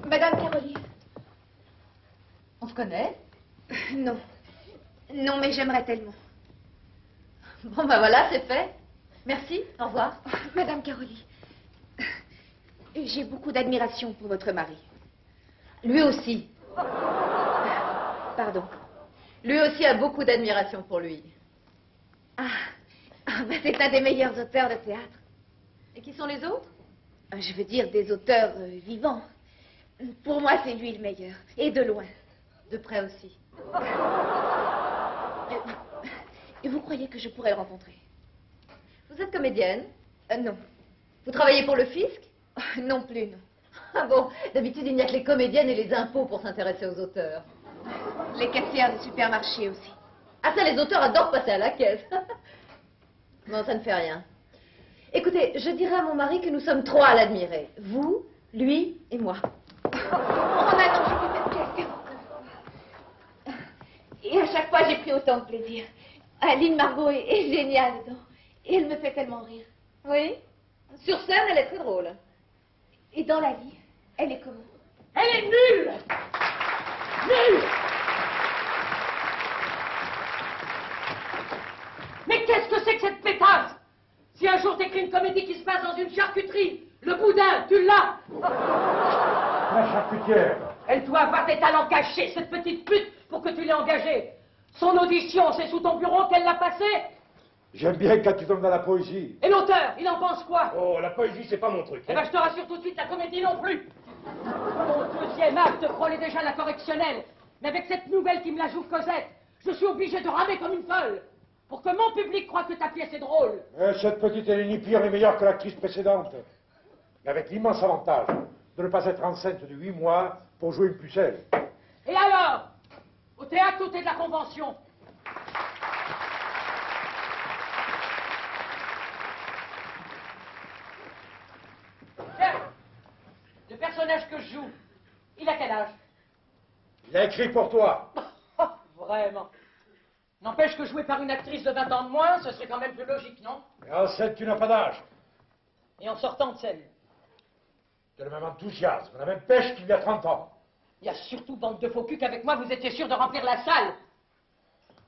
Madame Caroline. On se connaît? Non. Non, mais j'aimerais tellement. Bon, ben voilà, c'est fait. Merci, au revoir. Madame Caroline, j'ai beaucoup d'admiration pour votre mari. Lui aussi. Pardon. Lui aussi a beaucoup d'admiration pour lui. Ben c'est un des meilleurs auteurs de théâtre. Et qui sont les autres? Je veux dire des auteurs vivants. Pour moi, c'est lui le meilleur. Et de loin. De près aussi. Et vous croyez que je pourrais le rencontrer? Vous êtes comédienne? Non. Vous travaillez pour le fisc? Non plus, non. Ah bon, d'habitude, il n'y a que les comédiennes et les impôts pour s'intéresser aux auteurs. Les caissières de supermarché aussi. Ah ça, les auteurs adorent passer à la caisse. Non, ça ne fait rien. Écoutez, je dirais à mon mari que nous sommes trois à l'admirer. Vous, lui et moi. Oh non, j'ai vu cette pièce 49 fois. Et à chaque fois, j'ai pris autant de plaisir. Aline Margot est géniale dedans. Et elle me fait tellement rire. Oui? Sur scène, elle est très drôle. Et dans la vie, elle est comment? Elle est nulle! Nulle! Mais qu'est-ce que c'est que cette pétasse? Si un jour t'écris une comédie qui se passe dans une charcuterie, le boudin, tu l'as! La charcutière. Elle doit avoir des talents cachés, cette petite pute, pour que tu l'aies engagée. Son audition, c'est sous ton bureau qu'elle l'a passée? J'aime bien quand tu tombes dans la poésie. Et l'auteur, il en pense quoi? Oh, la poésie, c'est pas mon truc. Eh ben, je te rassure tout de suite, la comédie non plus. Mon deuxième acte frôlait déjà la correctionnelle. Mais avec cette nouvelle qui me la joue Cosette, je suis obligé de ramer comme une folle. Pour que mon public croie que ta pièce est drôle. Cette petite, elle est ni pire ni meilleure que l'actrice précédente. Mais avec l'immense avantage de ne pas être enceinte de 8 mois pour jouer une pucelle. Et alors? Au théâtre, tout est de la convention. Tiens, le personnage que je joue, il a quel âge? Il a écrit pour toi. Vraiment. N'empêche que jouer par une actrice de 20 ans de moins, ce serait quand même plus logique, non? Et en scène, tu n'as pas d'âge. Et en sortant de scène? Tu as le même enthousiasme, la même pêche qu'il y a 30 ans. Il y a surtout, bande de faux culs, qu'avec moi, vous étiez sûr de remplir la salle.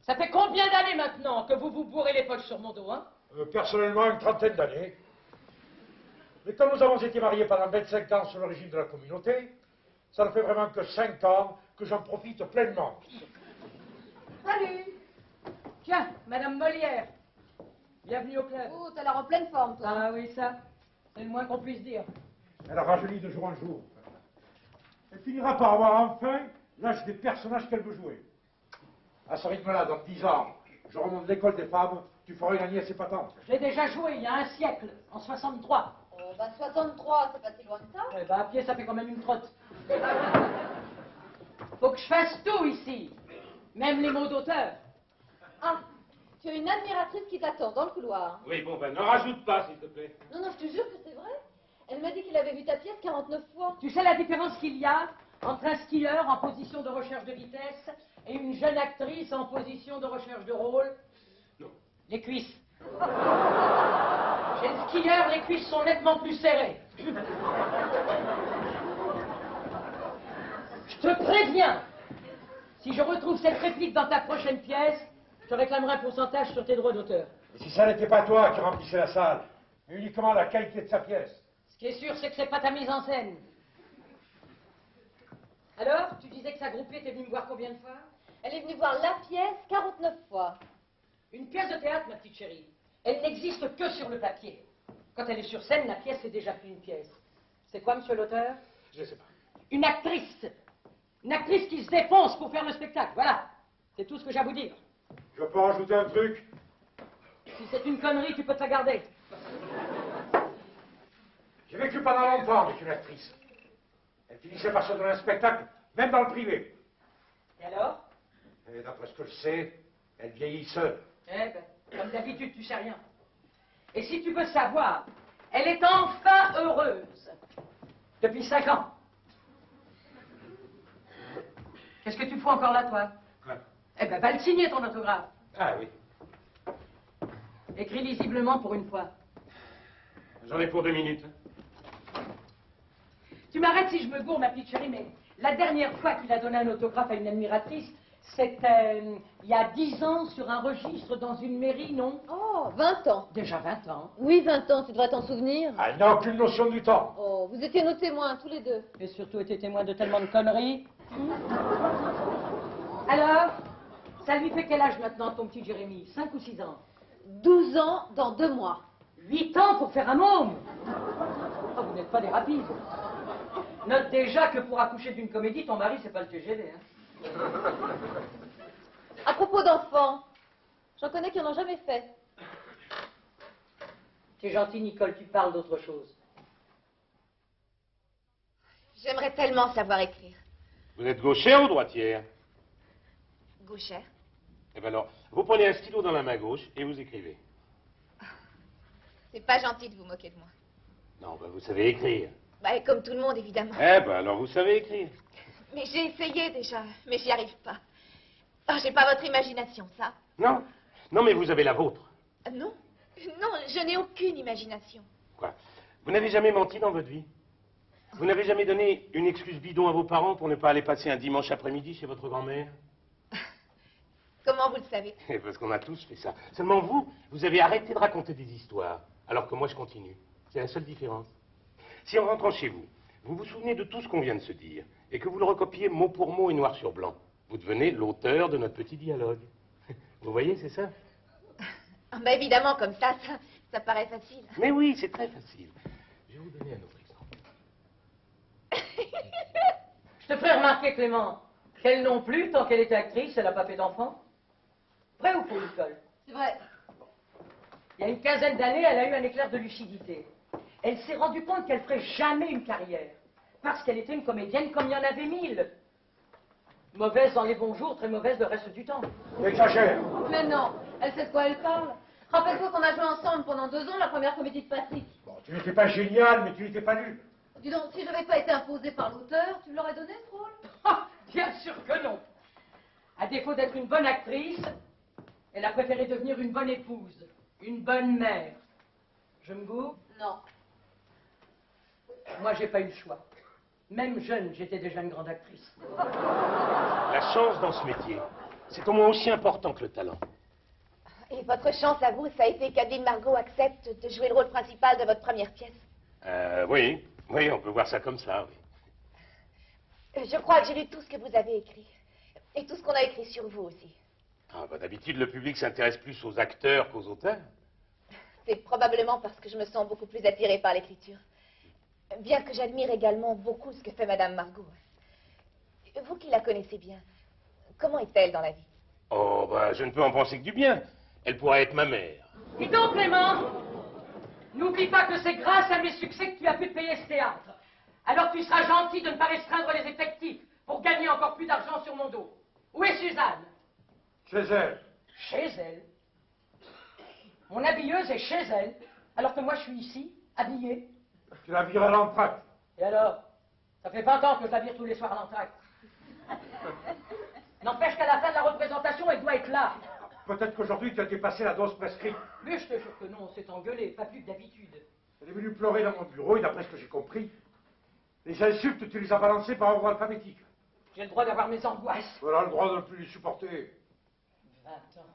Ça fait combien d'années maintenant que vous vous bourrez les poches sur mon dos, hein? Personnellement, une trentaine d'années. Mais comme nous avons été mariés pendant 25 ans sur le régime de la communauté, ça ne fait vraiment que 5 ans que j'en profite pleinement. Salut! Tiens, Madame Molière. Bienvenue au club. Oh, t'as l'air en pleine forme, toi. Ah oui, ça, c'est le moins qu'on puisse dire. Elle rajeunit de jour en jour. Elle finira par avoir enfin l'âge des personnages qu'elle veut jouer. À ce rythme-là, dans 10 ans, je remonte l'école des femmes, tu feras une nièce épatante. Je l'ai déjà joué il y a un siècle, en 63. Oh, bah 63, c'est pas si loin que ça. Eh ben, à pied, ça fait quand même une trotte. Faut que je fasse tout ici, même les mots d'auteur. Ah, tu as une admiratrice qui t'attend dans le couloir. Oui, bon, ben, ne rajoute pas, s'il te plaît. Non, non, je te jure que c'est vrai. Elle m'a dit qu'il avait vu ta pièce 49 fois. Tu sais la différence qu'il y a entre un skieur en position de recherche de vitesse et une jeune actrice en position de recherche de rôle? Non. Les cuisses. Chez le skieur, les cuisses sont nettement plus serrées. Je te préviens, si je retrouve cette réplique dans ta prochaine pièce, je te réclamerai un pourcentage sur tes droits d'auteur. Et si ça n'était pas toi qui remplissais la salle, mais uniquement la qualité de sa pièce? Ce qui est sûr, c'est que c'est pas ta mise en scène. Alors, tu disais que sa groupie était venue me voir combien de fois? Elle est venue voir la pièce 49 fois. Une pièce de théâtre, ma petite chérie, elle n'existe que sur le papier. Quand elle est sur scène, la pièce est déjà plus une pièce. C'est quoi, monsieur l'auteur? Je sais pas. Une actrice. Une actrice qui se défonce pour faire le spectacle, voilà. C'est tout ce que j'ai à vous dire. Je peux rajouter un truc? Si c'est une connerie, tu peux te la garder. J'ai vécu pendant longtemps avec une actrice. Elle finissait par se donner un spectacle, même dans le privé. Et alors? Et d'après ce que je sais, elle vieillit seule. Eh ben, comme d'habitude, tu sais rien. Et si tu veux savoir, elle est enfin heureuse. Depuis 5 ans. Qu'est-ce que tu fous encore là, toi? Quoi? Eh ben, va le signer, ton autographe. Ah oui. Écris lisiblement pour une fois. J'en ai pour 2 minutes. Tu m'arrêtes si je me gourre, ma petite chérie, mais la dernière fois qu'il a donné un autographe à une admiratrice, c'était il y a 10 ans sur un registre dans une mairie, non? Oh, 20 ans. Déjà 20 ans. Oui, 20 ans, tu devrais t'en souvenir. Elle n'a aucune notion du temps. Oh, vous étiez nos témoins, tous les deux. J'ai surtout été témoin de tellement de conneries. Alors, ça lui fait quel âge maintenant, ton petit Jérémy? 5 ou 6 ans? 12 ans dans 2 mois. 8 ans pour faire un môme. Oh, vous n'êtes pas des rapides. Note déjà que pour accoucher d'une comédie, ton mari, c'est pas le TGV. Hein. À propos d'enfants, j'en connais qui n'en ont jamais fait. C'est gentil, Nicole, tu parles d'autre chose. J'aimerais tellement savoir écrire. Vous êtes gauchère ou droitière? Gauchère. Eh bien alors, vous prenez un stylo dans la main gauche et vous écrivez. C'est pas gentil de vous moquer de moi. Non, ben vous savez écrire. Bah, et comme tout le monde, évidemment. Eh ben alors vous savez écrire. Mais j'ai essayé déjà, mais j'y arrive pas. Oh, j'ai pas votre imagination, ça. Non, non mais vous avez la vôtre. Non, non, je n'ai aucune imagination. Quoi? Vous n'avez jamais menti dans votre vie? Vous n'avez jamais donné une excuse bidon à vos parents pour ne pas aller passer un dimanche après-midi chez votre grand-mère? Comment vous le savez? Eh, parce qu'on a tous fait ça. Seulement vous, vous avez arrêté de raconter des histoires, alors que moi je continue. C'est la seule différence. Si en rentrant chez vous, vous vous souvenez de tout ce qu'on vient de se dire, et que vous le recopiez mot pour mot et noir sur blanc, vous devenez l'auteur de notre petit dialogue. Vous voyez, c'est ça? Ah, bah évidemment, comme ça paraît facile. Mais oui, c'est très facile. Je vais vous donner un autre exemple. Je te ferai remarquer, Clément, qu'elle non plus, tant qu'elle était actrice, elle n'a pas fait d'enfant. Vrai ou faux, Nicole? C'est vrai. Il y a une quinzaine d'années, elle a eu un éclair de lucidité. Elle s'est rendue compte qu'elle ferait jamais une carrière. Parce qu'elle était une comédienne comme il y en avait 1000. Mauvaise dans les bons jours, très mauvaise le reste du temps. Exagère. Mais non, elle sait de quoi elle parle. Rappelle-toi qu'on a joué ensemble pendant 2 ans la première comédie de Patrick. Bon, tu n'étais pas génial, mais tu n'étais pas nul. Dis donc, si je n'avais pas été imposée par l'auteur, tu me l'aurais donné ce rôle? Ah, bien sûr que non. À défaut d'être une bonne actrice, elle a préféré devenir une bonne épouse, une bonne mère. Je me gourre? Non. Moi, j'ai pas eu le choix. Même jeune, j'étais déjà une grande actrice. La chance dans ce métier, c'est au moins aussi important que le talent. Et votre chance à vous, ça a été qu'Adeline Margot accepte de jouer le rôle principal de votre première pièce. Oui, oui, on peut voir ça comme ça, oui. Je crois que j'ai lu tout ce que vous avez écrit. Et tout ce qu'on a écrit sur vous aussi. Ah, bah, d'habitude, le public s'intéresse plus aux acteurs qu'aux auteurs. C'est probablement parce que je me sens beaucoup plus attirée par l'écriture. Bien que j'admire également beaucoup ce que fait Madame Margot. Vous qui la connaissez bien, comment est-elle dans la vie? Oh, bah, je ne peux en penser que du bien. Elle pourrait être ma mère. Dis donc, Clément, n'oublie pas que c'est grâce à mes succès que tu as pu te payer ce théâtre. Alors tu seras gentil de ne pas restreindre les effectifs pour gagner encore plus d'argent sur mon dos. Où est Suzanne? Chez elle. Chez elle. Mon habilleuse est chez elle, alors que moi je suis ici, habillée. Tu la vires à l'entracte. Et alors? Ça fait 20 ans que je la vire tous les soirs à l'entracte. N'empêche qu'à la fin de la représentation, elle doit être là. Peut-être qu'aujourd'hui tu as dépassé la dose prescrite. Mais je te jure que non, on s'est engueulé, pas plus que d'habitude. Elle est venue pleurer dans mon bureau et d'après ce que j'ai compris, les insultes, tu les as balancées par ordre alphabétique. J'ai le droit d'avoir mes angoisses. Voilà le droit de ne plus les supporter. 20 ans.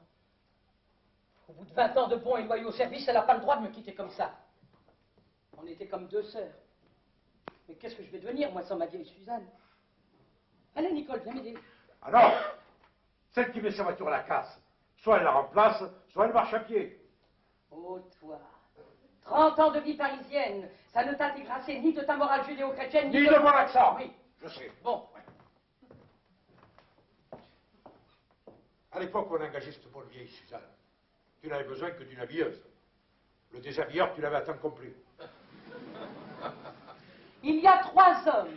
Au bout de 20 ans de bons et loyaux services, elle n'a pas le droit de me quitter comme ça. On était comme 2 sœurs. Mais qu'est-ce que je vais devenir, moi, sans ma vieille Suzanne? Allez, Nicole, viens m'aider. Alors, celle qui met sa voiture à la casse, soit elle la remplace, soit elle marche à pied. Oh, toi. 30 ans de vie parisienne, ça ne t'a dégrassé ni de ta morale judéo-chrétienne, Ni de mon accent. Oui. Je sais. Bon. À l'époque où on a engagé cette bonne vieille Suzanne, tu n'avais besoin que d'une habilleuse. Le déshabilleur, tu l'avais à temps complet. Il y a 3 hommes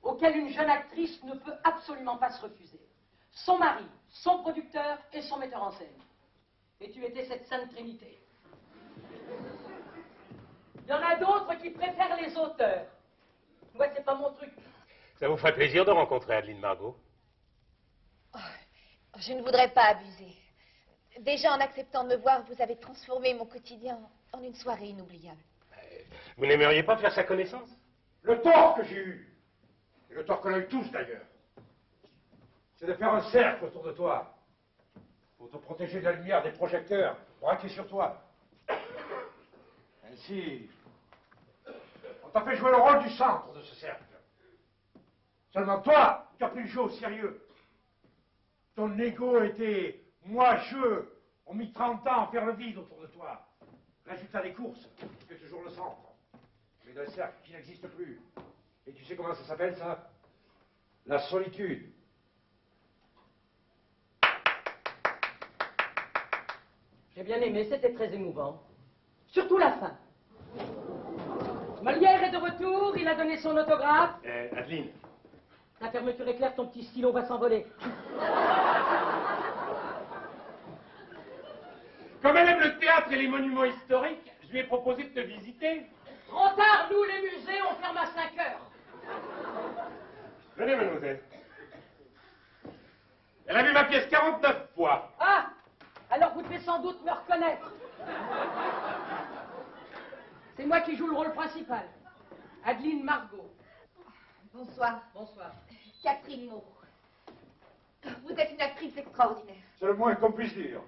auxquels une jeune actrice ne peut absolument pas se refuser. Son mari, son producteur et son metteur en scène. Et tu étais cette sainte trinité. Il y en a d'autres qui préfèrent les auteurs. Moi, c'est pas mon truc. Ça vous ferait plaisir de rencontrer Adeline Margot? Je ne voudrais pas abuser. Déjà, en acceptant de me voir, vous avez transformé mon quotidien en une soirée inoubliable. Vous n'aimeriez pas faire sa connaissance? Le tort que j'ai eu, et le tort qu'on a eu tous d'ailleurs, c'est de faire un cercle autour de toi, pour te protéger de la lumière des projecteurs braqués sur toi. Ainsi, on t'a fait jouer le rôle du centre de ce cercle. Seulement toi, tu as pris le jeu au sérieux. Ton ego était moi, je, ont mis 30 ans à faire le vide autour de toi. Résultat des courses, tu es toujours le centre. Mais d'un cercle qui n'existe plus. Et tu sais comment ça s'appelle, ça? La solitude. J'ai bien aimé, c'était très émouvant. Surtout la fin. Molière est de retour, il a donné son autographe. Adeline. Ta fermeture éclair, ton petit stylo va s'envoler. Comme elle aime le théâtre et les monuments historiques, je lui ai proposé de te visiter. Trop tard, nous, les musées, on ferme à 5 heures. Venez, mademoiselle. Elle a vu ma pièce 49 fois. Ah, alors vous devez sans doute me reconnaître. C'est moi qui joue le rôle principal. Adeline Margot. Bonsoir. Bonsoir. Catherine Moreau. Vous êtes une actrice extraordinaire. C'est le moins qu'on puisse dire.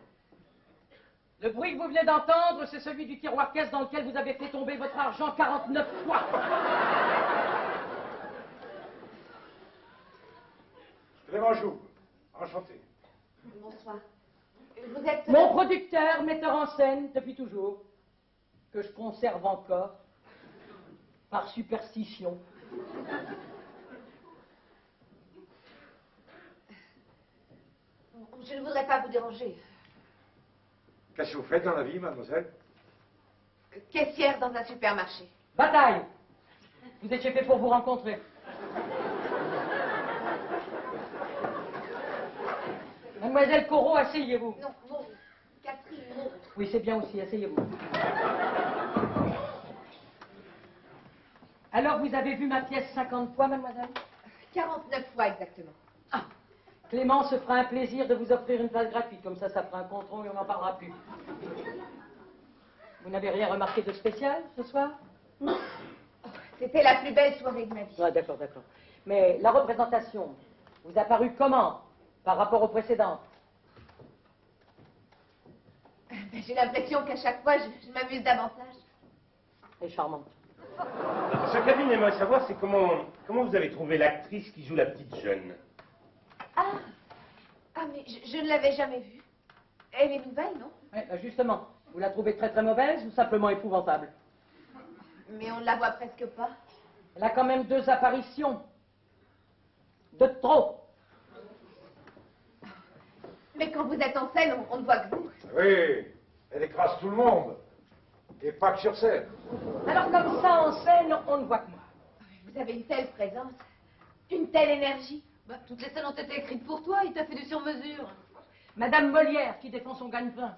Le bruit que vous venez d'entendre, c'est celui du tiroir caisse dans lequel vous avez fait tomber votre argent 49 fois. Clément Joux, enchanté. Bonsoir. Vous êtes... Mon producteur, metteur en scène depuis toujours, que je conserve encore, par superstition. Je ne voudrais pas vous déranger. Qu'est-ce que vous faites dans la vie, mademoiselle? Caissière dans un supermarché. Bataille! Vous étiez fait pour vous rencontrer. Mademoiselle Corot, asseyez-vous. Non, Moreau. Catherine Moreau. Oui, c'est bien aussi, asseyez-vous. Alors, vous avez vu ma pièce 50 fois, mademoiselle? 49 fois exactement. Ah, Clément se fera un plaisir de vous offrir une place gratuite, comme ça fera un contron et on n'en parlera plus. Vous n'avez rien remarqué de spécial ce soir? C'était la plus belle soirée de ma vie. Ah, d'accord, d'accord. Mais la représentation vous a paru comment par rapport aux précédentes? Ben, j'ai l'impression qu'à chaque fois, je m'amuse davantage. Elle est charmante. Ce qu'Adeline aimerait savoir, c'est comment vous avez trouvé l'actrice qui joue la petite jeune. Ah, mais je ne l'avais jamais vue. Elle est nouvelle, non? Ouais, bah, justement, vous la trouvez très très mauvaise ou simplement épouvantable? Mais on ne la voit presque pas. Elle a quand même 2 apparitions. De trop. Mais quand vous êtes en scène, on ne voit que vous. Oui, elle écrase tout le monde. Et pas que sur scène. Alors comme ça, en scène, on ne voit que moi. Vous avez une telle présence, une telle énergie. Bah, toutes les scènes ont été écrites pour toi, il t'a fait du sur-mesure. Madame Molière qui défend son gagne-pain.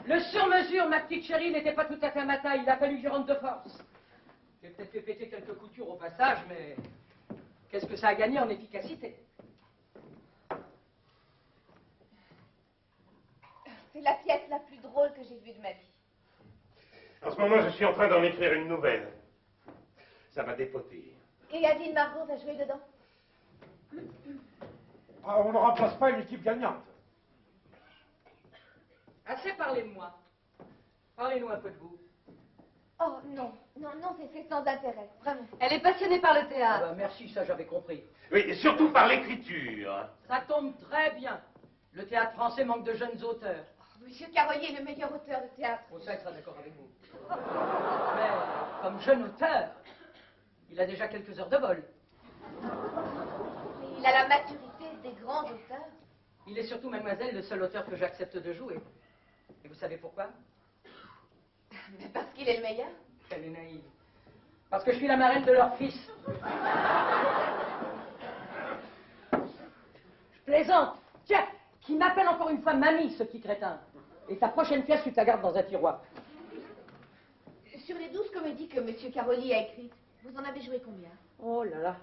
Le sur-mesure, ma petite chérie, n'était pas tout à fait à ma taille. Il a fallu que je rentre de force. J'ai peut-être fait péter quelques coutures au passage, mais qu'est-ce que ça a gagné en efficacité? C'est la pièce la plus drôle que j'ai vue de ma vie. En ce moment, je suis en train d'en écrire une nouvelle. Ça va dépoter. Et Adeline Margot va jouer dedans. Ah, on ne remplace pas une équipe gagnante. Assez parlé de moi. Parlez-nous un peu de vous. Oh non, c'est sans intérêt, vraiment. Elle est passionnée par le Ah théâtre. bah, merci, ça j'avais compris. Oui, et surtout par l'écriture. Ça tombe très bien. Le théâtre français manque de jeunes auteurs. Monsieur Carolier est le meilleur auteur de théâtre. Au ça, il sera d'accord avec vous. Mais comme jeune auteur, il a déjà quelques heures de vol. Mais il a la maturité des grands auteurs. Il est surtout, mademoiselle, le seul auteur que j'accepte de jouer. Et vous savez pourquoi? Mais parce qu'il est le meilleur. Elle est naïve. Parce que je suis la marraine de leur fils. Je plaisante. Tiens, qui m'appelle encore une fois mamie, ce petit crétin. Et ta prochaine pièce, tu te la gardes dans un tiroir. Sur les 12 comédies que Monsieur Carolier a écrites, vous en avez joué combien? Oh là là,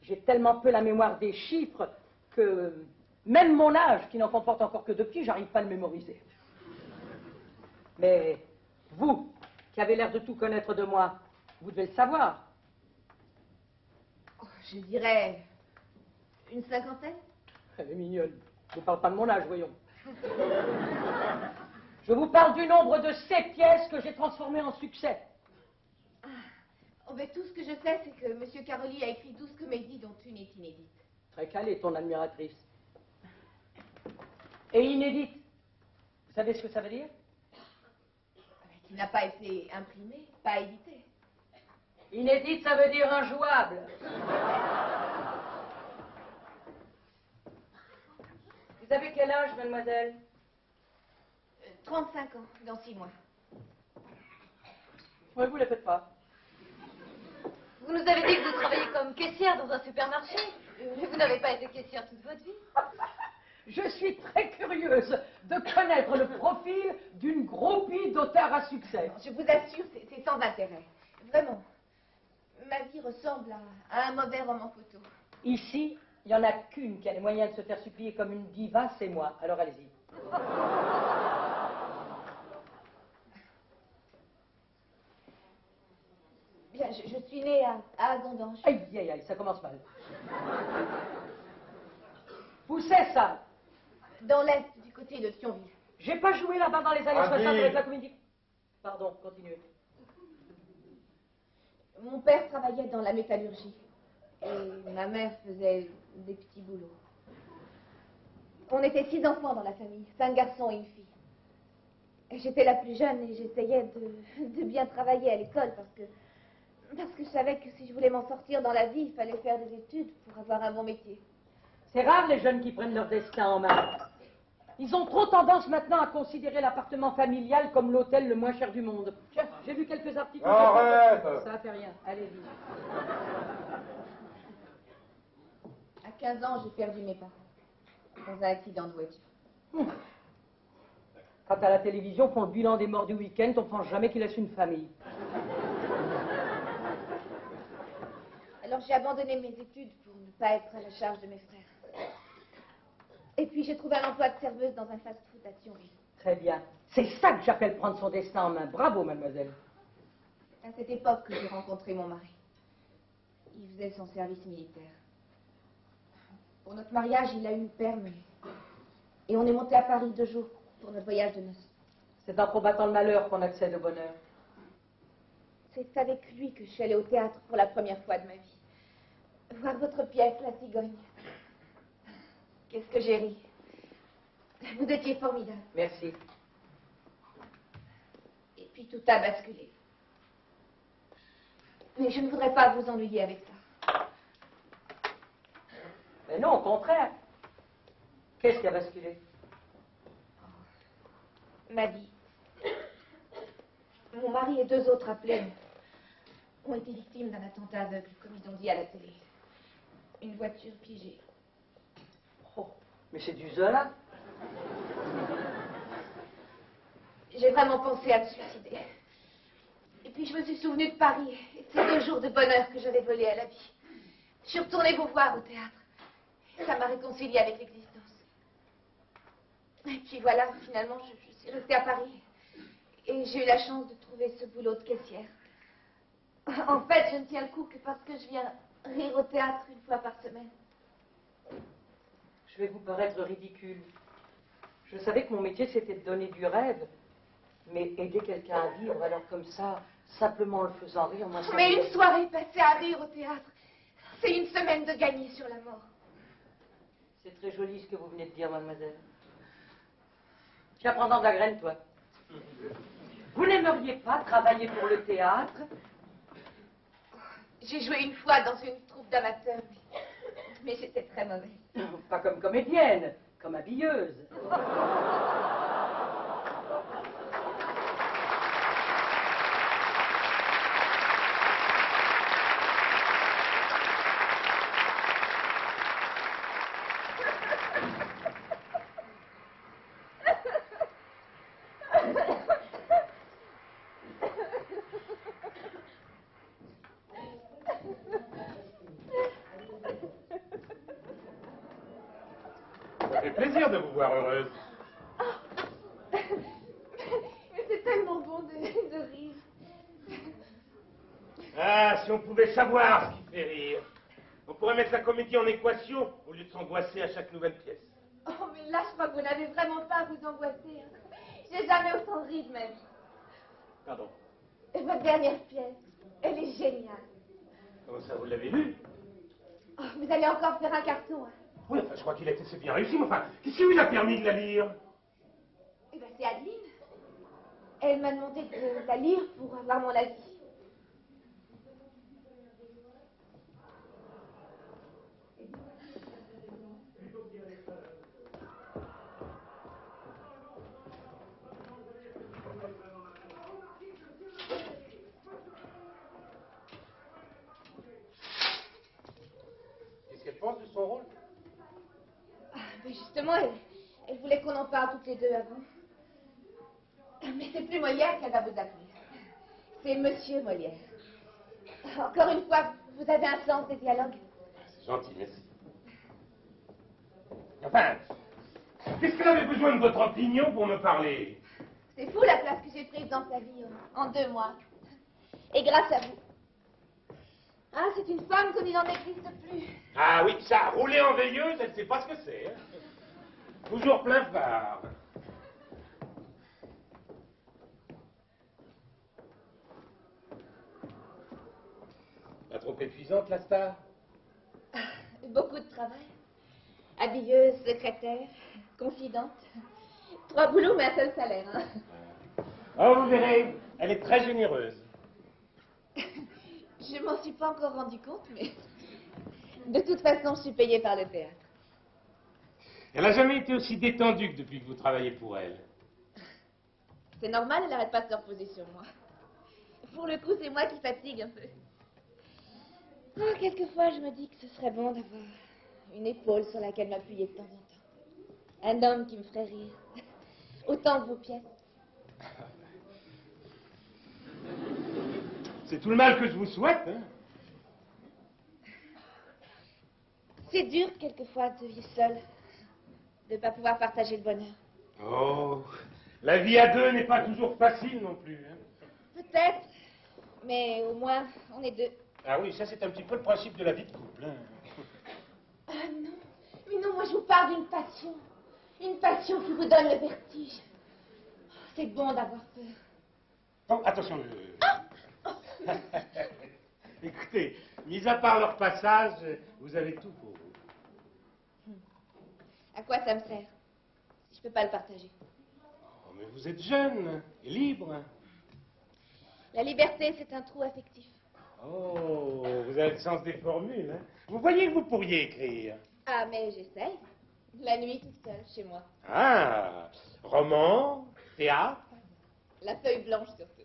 j'ai tellement peu la mémoire des chiffres que même mon âge, qui n'en comporte encore que 2 petits, j'arrive pas à le mémoriser. Mais vous, qui avez l'air de tout connaître de moi, Vous devez le savoir. Oh, je dirais une cinquantaine. Elle est mignonne. Je ne vous parle pas de mon âge, voyons. Je vous parle du nombre de ces pièces que j'ai transformées en succès. Oh, ben, tout ce que je sais, c'est que M. Caroli a écrit 12 comédies, dont une est inédite. Très calée, ton admiratrice. Et inédite. Vous savez ce que ça veut dire? Qui n'a pas été imprimée, pas éditée. Inédite, ça veut dire injouable. Vous avez quel âge, mademoiselle? 35 ans, dans 6 mois. Oui, vous ne le faites pas. Vous nous avez dit que vous travailliez comme caissière dans un supermarché. Mais vous n'avez pas été caissière toute votre vie. Je suis très curieuse de connaître le profil d'une groupie d'auteurs à succès. Je vous assure, c'est sans intérêt. Vraiment. Ma vie ressemble à un mauvais roman photo. Ici, il n'y en a qu'une qui a les moyens de se faire supplier comme une diva, c'est moi. Alors allez-y. Bien, je suis née à Agondange. Aïe, aïe, aïe, ça commence mal. Poussez ça. Dans l'est, du côté de Thionville. J'ai pas joué là-bas dans les années Vas-y. 60 avec la comédie. Pardon, continuez. Mon père travaillait dans la métallurgie. Et ma mère faisait des petits boulots. On était 6 enfants dans la famille, 5 garçons et une fille. J'étais la plus jeune et j'essayais de bien travailler à l'école parce que je savais que si je voulais m'en sortir dans la vie, il fallait faire des études pour avoir un bon métier. C'est rare les jeunes qui prennent leur destin en main. Ils ont trop tendance maintenant à considérer l'appartement familial comme l'hôtel le moins cher du monde. Tiens, j'ai vu quelques articles. Arrête. Ça ne fait rien. Allez-y. À 15 ans, j'ai perdu mes parents dans un accident de voiture. Quand à la télévision font le bilan des morts du week-end, on ne pense jamais qu'il laisse une famille. Alors j'ai abandonné mes études pour ne pas être à la charge de mes frères. Et puis j'ai trouvé un emploi de serveuse dans un fast-food à Thionville. Très bien. C'est ça que j'appelle prendre son destin en main. Bravo, mademoiselle. C'est à cette époque que j'ai rencontré mon mari. Il faisait son service militaire. Pour notre mariage, il a eu une perme. Et on est monté à Paris 2 jours pour notre voyage de noces. C'est en combattant le malheur qu'on accède au bonheur. C'est avec lui que je suis allée au théâtre pour la première fois de ma vie. Voir votre pièce, La Cigogne. Qu'est-ce que j'ai ri. Vous étiez formidable. Merci. Et puis tout a basculé. Mais je ne voudrais pas vous ennuyer avec ça. Mais non, au contraire. Qu'est-ce qui a basculé? Ma vie. Mon mari et 2 autres appelés ont été victimes d'un attentat aveugle, comme ils ont dit à la télé. Une voiture piégée. Oh, mais c'est du Zola. J'ai vraiment pensé à me suicider. Et puis je me suis souvenue de Paris et de ces 2 jours de bonheur que j'avais volés à la vie. Je suis retournée vous voir au théâtre. Et ça m'a réconciliée avec l'existence. Et puis voilà, finalement, je suis restée à Paris. Et j'ai eu la chance de trouver ce boulot de caissière. En fait, je ne tiens le coup que parce que je viens rire au théâtre 1 fois par semaine. Je vais vous paraître ridicule. Je savais que mon métier, c'était de donner du rêve. Mais aider quelqu'un à vivre, alors comme ça, simplement en le faisant rire, moi, ça Mais me- une soirée passée à rire au théâtre, c'est une semaine de gagner sur la mort. C'est très joli ce que vous venez de dire, mademoiselle. Tiens, prends-en de la graine, toi. Vous n'aimeriez pas travailler pour le théâtre? J'ai joué 1 fois dans une troupe d'amateurs, mais j'étais très mauvaise. Pas comme comédienne, comme habilleuse. Ça fait plaisir de vous voir heureuse. Mais c'est tellement bon de rire. Ah, si on pouvait savoir ce qui fait rire. On pourrait mettre la comédie en équation au lieu de s'angoisser à chaque nouvelle pièce. Oh, mais là, je crois que vous n'avez vraiment pas à vous angoisser. Hein. J'ai jamais autant ri de ma vie. Pardon. Et votre dernière pièce, elle est géniale. Comment ça, vous l'avez lu? Oh, vous allez encore faire un carton. Hein. Oui, enfin, je crois qu'il a été assez bien réussi, mais enfin, qu'est-ce qui vous a permis de la lire? Eh bien, c'est Adeline. Elle m'a demandé de la lire pour avoir mon avis. Qu'est-ce qu'elle pense de son rôle? Ah, mais justement, elle voulait qu'on en parle toutes les deux avant. Mais c'est plus Molière qu'elle va vous appeler. C'est Monsieur Molière. Encore une fois, vous avez un sens des dialogues. C'est gentil, merci. Enfin, qu'est-ce qu'elle avait besoin de votre opinion pour me parler? C'est fou la place que j'ai prise dans sa vie en 2 mois. Et grâce à vous. Ah, c'est une femme comme il n'en existe plus. Ah oui, ça, rouler en veilleuse, elle ne sait pas ce que c'est. Hein. Toujours plein phare. Pas trop épuisante, la star? Beaucoup de travail. Habilleuse, secrétaire, confidente. 3 boulots, mais un seul salaire. Hein. Oh, vous verrez, elle est très généreuse. Je m'en suis pas encore rendu compte, mais de toute façon, je suis payée par le théâtre. Elle n'a jamais été aussi détendue que depuis que vous travaillez pour elle. C'est normal, elle n'arrête pas de se reposer sur moi. Pour le coup, c'est moi qui fatigue un peu. Oh, quelquefois, je me dis que ce serait bon d'avoir une épaule sur laquelle m'appuyer de temps en temps. Un homme qui me ferait rire. Autant que vos pièces. C'est tout le mal que je vous souhaite, hein. C'est dur, quelquefois, de vivre seule. De ne pas pouvoir partager le bonheur. Oh, la vie à deux n'est pas toujours facile non plus. Hein. Peut-être, mais au moins, on est 2. Ah oui, ça c'est un petit peu le principe de la vie de couple. Hein. Ah non, mais non, moi je vous parle d'une passion. Une passion qui vous donne le vertige. C'est bon d'avoir peur. Oh, attention. Écoutez, mis à part leur passage, vous avez tout pour vous. À quoi ça me sert si je peux pas le partager? Oh, mais vous êtes jeune et libre. La liberté, c'est un trou affectif. Oh, vous avez le sens des formules. Hein. Vous voyez que vous pourriez écrire. Ah, mais j'essaye. La nuit toute seule, chez moi. Ah, roman, théâtre. La feuille blanche surtout.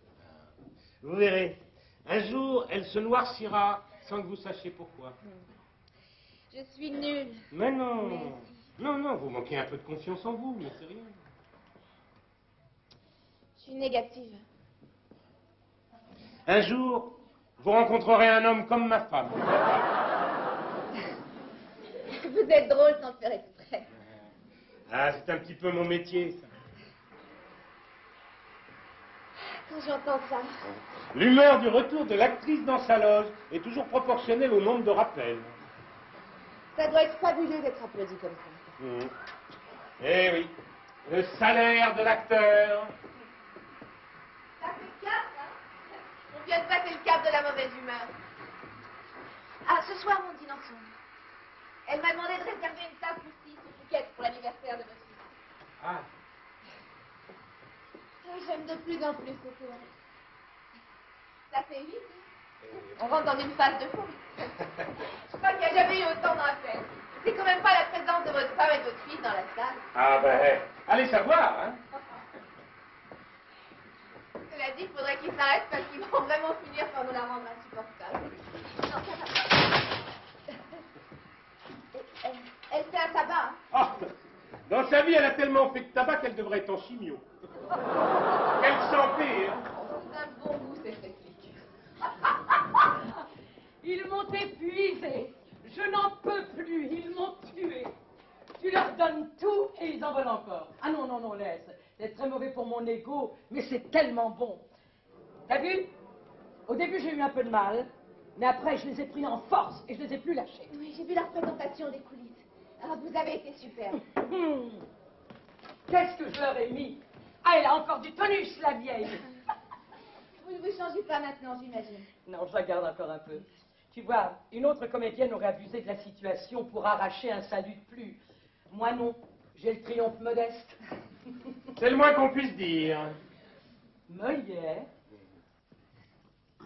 Vous verrez, un jour, elle se noircira sans que vous sachiez pourquoi. Je suis nulle. Mais non, Mais non, non, vous manquez un peu de confiance en vous, mais c'est rien. Je suis négative. Un jour, vous rencontrerez un homme comme ma femme. Vous êtes drôle sans le faire exprès. Ah, c'est un petit peu mon métier, ça. Quand j'entends ça, L'humeur du retour de l'actrice dans sa loge est toujours proportionnelle au nombre de rappels. ça doit être fabuleux d'être applaudi comme ça. Eh oui, le salaire de l'acteur. Ça fait 4, hein? On vient de passer le cap de la mauvaise humeur. Ah, ce soir, on dîne ensemble. Elle m'a demandé de réserver une table pour 6 au Phuket pour l'anniversaire de votre fils. Ah, Ah, j'aime de plus en plus ce tour. Ça fait 8. On rentre dans une phase de folie. Je crois qu'il n'y a jamais eu autant dans la fête. C'est quand même pas la présence de votre femme et de votre fils dans la salle. ah ben, allez savoir, hein. Cela dit, il faudrait qu'ils s'arrêtent parce qu'ils vont vraiment finir par nous la rendre insupportable. Non, ça va pas. Elle fait un tabac. Hein. Ah, dans sa vie, elle a tellement fait de tabac qu'elle devrait être en chimio. Quelle santé, hein. C'est un bon goût, cette réplique. Ils m'ont épuisé. Je n'en peux plus. Ils m'ont tué. Tu leur donnes tout et ils en veulent encore. Ah non, non, non, laisse. C'est très mauvais pour mon ego, mais c'est tellement bon. T'as vu? Au début, j'ai eu un peu de mal. Mais après, je les ai pris en force et je les ai plus lâchés. Oui, j'ai vu la représentation des coulisses. Ah, vous avez été superbe. Qu'est-ce que je leur ai mis? Ah, elle a encore du tonus, la vieille. Vous ne vous changez pas maintenant, j'imagine. Non, je la garde encore un peu. Tu vois, une autre comédienne aurait abusé de la situation pour arracher un salut de plus. Moi non, j'ai le triomphe modeste. C'est le moins qu'on puisse dire. Molière?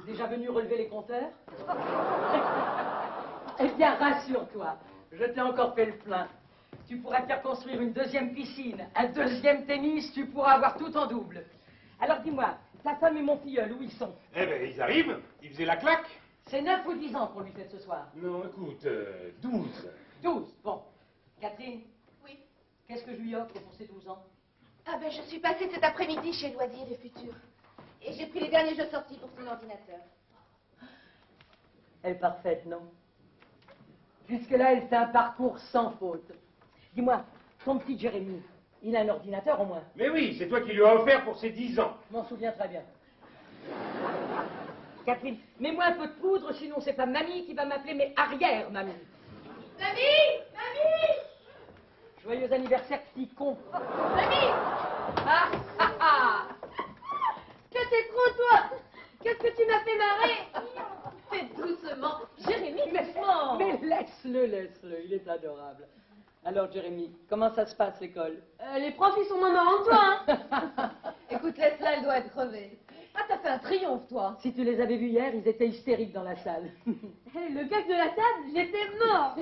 Déjà venu relever les compteurs? Eh bien, rassure-toi, je t'ai encore fait le plein. Tu pourras te faire construire une deuxième piscine, un deuxième tennis, tu pourras avoir tout en double. Alors dis-moi, ta femme et mon filleul, où ils sont? Eh ben, ils arrivent, ils faisaient la claque. C'est 9 ou 10 ans qu'on lui fait ce soir. Non, écoute, 12. 12, bon. Catherine, Oui. qu'est-ce que je lui offre pour ses 12 ans? Ah ben, je suis passée cet après-midi chez Loisirs et Futur. Et j'ai pris les derniers jeux sortis pour son ordinateur. Elle est parfaite, non? Jusque-là, elle fait un parcours sans faute. Dis-moi, ton petit Jérémy, il a un ordinateur au moins? Mais oui, c'est toi qui lui as offert pour ses 10 ans. Je m'en souviens très bien. Catherine, mets-moi un peu de poudre, sinon c'est pas mamie qui va m'appeler, mais arrière-mamie. Mamie! Mamie! Joyeux anniversaire, petit con. Mamie! Ah, ah, ah. Que t'es trop, toi. Qu'est-ce que tu m'as fait marrer? Fais doucement. Jérémy, laisse-moi. Mais laisse-le, il est adorable. Alors, Jérémy, comment ça se passe, l'école? Les profs, ils sont moins marrants que toi, hein. Écoute, laisse-la, elle doit être crevée. Ah, t'as fait un triomphe, toi. Si tu les avais vus hier, ils étaient hystériques dans la salle. Le gag de la table, j'étais mort.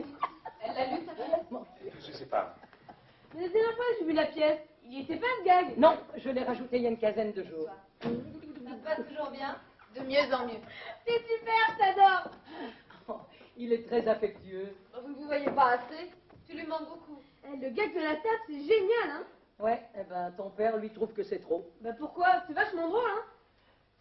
Elle l'a lu, ta pièce? Je sais pas. Mais la dernière fois, j'ai vu la pièce. Il était pas ce gag. Non, je l'ai rajouté il y a une quinzaine de jours. Ça se passe toujours bien? De mieux en mieux. C'est super, t'adores. Oh, il est très affectueux. Vous ne vous voyez pas assez. Tu lui manques beaucoup. Le gag de la table, c'est génial, hein? Ouais, eh ben, ton père, lui, trouve que c'est trop. Bah pourquoi? C'est vachement drôle, hein?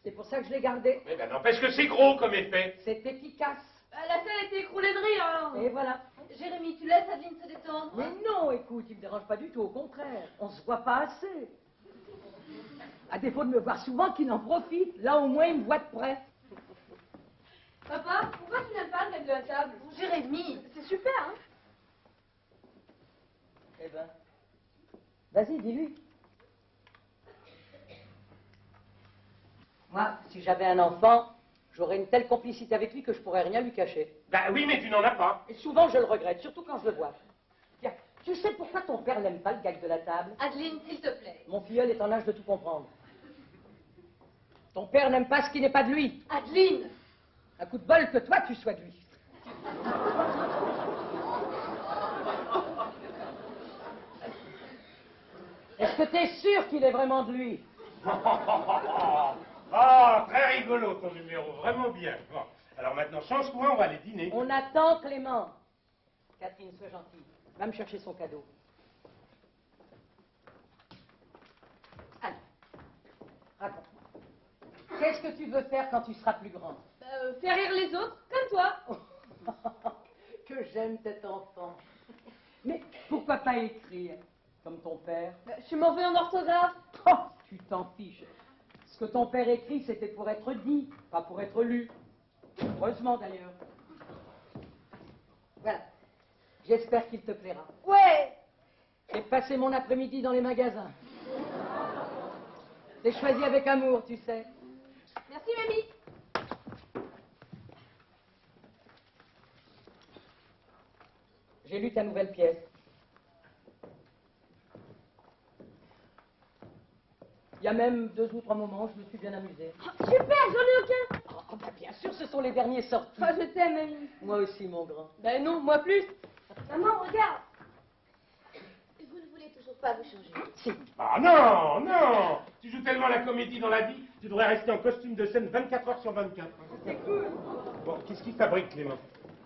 C'est pour ça que je l'ai gardé. Eh ben, n'empêche que c'est gros comme effet. C'est efficace. La salle était écroulée de rire, alors. Et voilà. Jérémy, tu laisses Adeline se détendre? Mais non, écoute, il me dérange pas du tout, au contraire. On se voit pas assez. À défaut de me voir souvent, qu'il en profite. Là, au moins, il me voit de près. Papa, pourquoi tu n'aimes pas le gag de la table? Jérémy, c'est super, hein? Eh ben, vas-y, dis-lui. Moi, si j'avais un enfant, j'aurais une telle complicité avec lui que je pourrais rien lui cacher. Bah oui, mais tu n'en as pas. Et souvent, je le regrette, surtout quand je le vois. Tiens, tu sais pourquoi ton père n'aime pas le gag de la table? Adeline, s'il te plaît. Mon filleul est en âge de tout comprendre. Ton père n'aime pas ce qui n'est pas de lui. Adeline! Un coup de bol que toi, tu sois de lui. Est-ce que tu es sûr qu'il est vraiment de lui? Ah, très rigolo ton numéro, vraiment bien. Bon, alors maintenant, change-toi, on va aller dîner. On attend Clément. Catherine, sois gentille. Va me chercher son cadeau. Allez, raconte-moi. Qu'est-ce que tu veux faire quand tu seras plus grand? Faire rire les autres, comme toi. Que j'aime cet enfant. Mais pourquoi pas écrire, comme ton père? Je suis mauvais en orthographe. Oh, tu t'en fiches. Ce que ton père écrit, c'était pour être dit, pas pour être lu. Heureusement d'ailleurs. Voilà. J'espère qu'il te plaira. Ouais. J'ai passé mon après-midi dans les magasins. J'ai choisi avec amour, tu sais. Merci, mamie. J'ai lu ta nouvelle pièce. Il y a même 2 ou 3 moments où je me suis bien amusée. Oh, super, j'en ai aucun. Oh, bah, bien sûr, ce sont les derniers sortis. Oh, je t'aime, mamie. Moi aussi, mon grand. Ben non, moi plus. Maman, regarde. Vous ne voulez toujours pas vous changer. Si. Ah non, non. Tu joues tellement la comédie dans la vie, tu devrais rester en costume de scène 24 heures sur 24. C'est cool. Bon, qu'est-ce qui fabrique, Clément?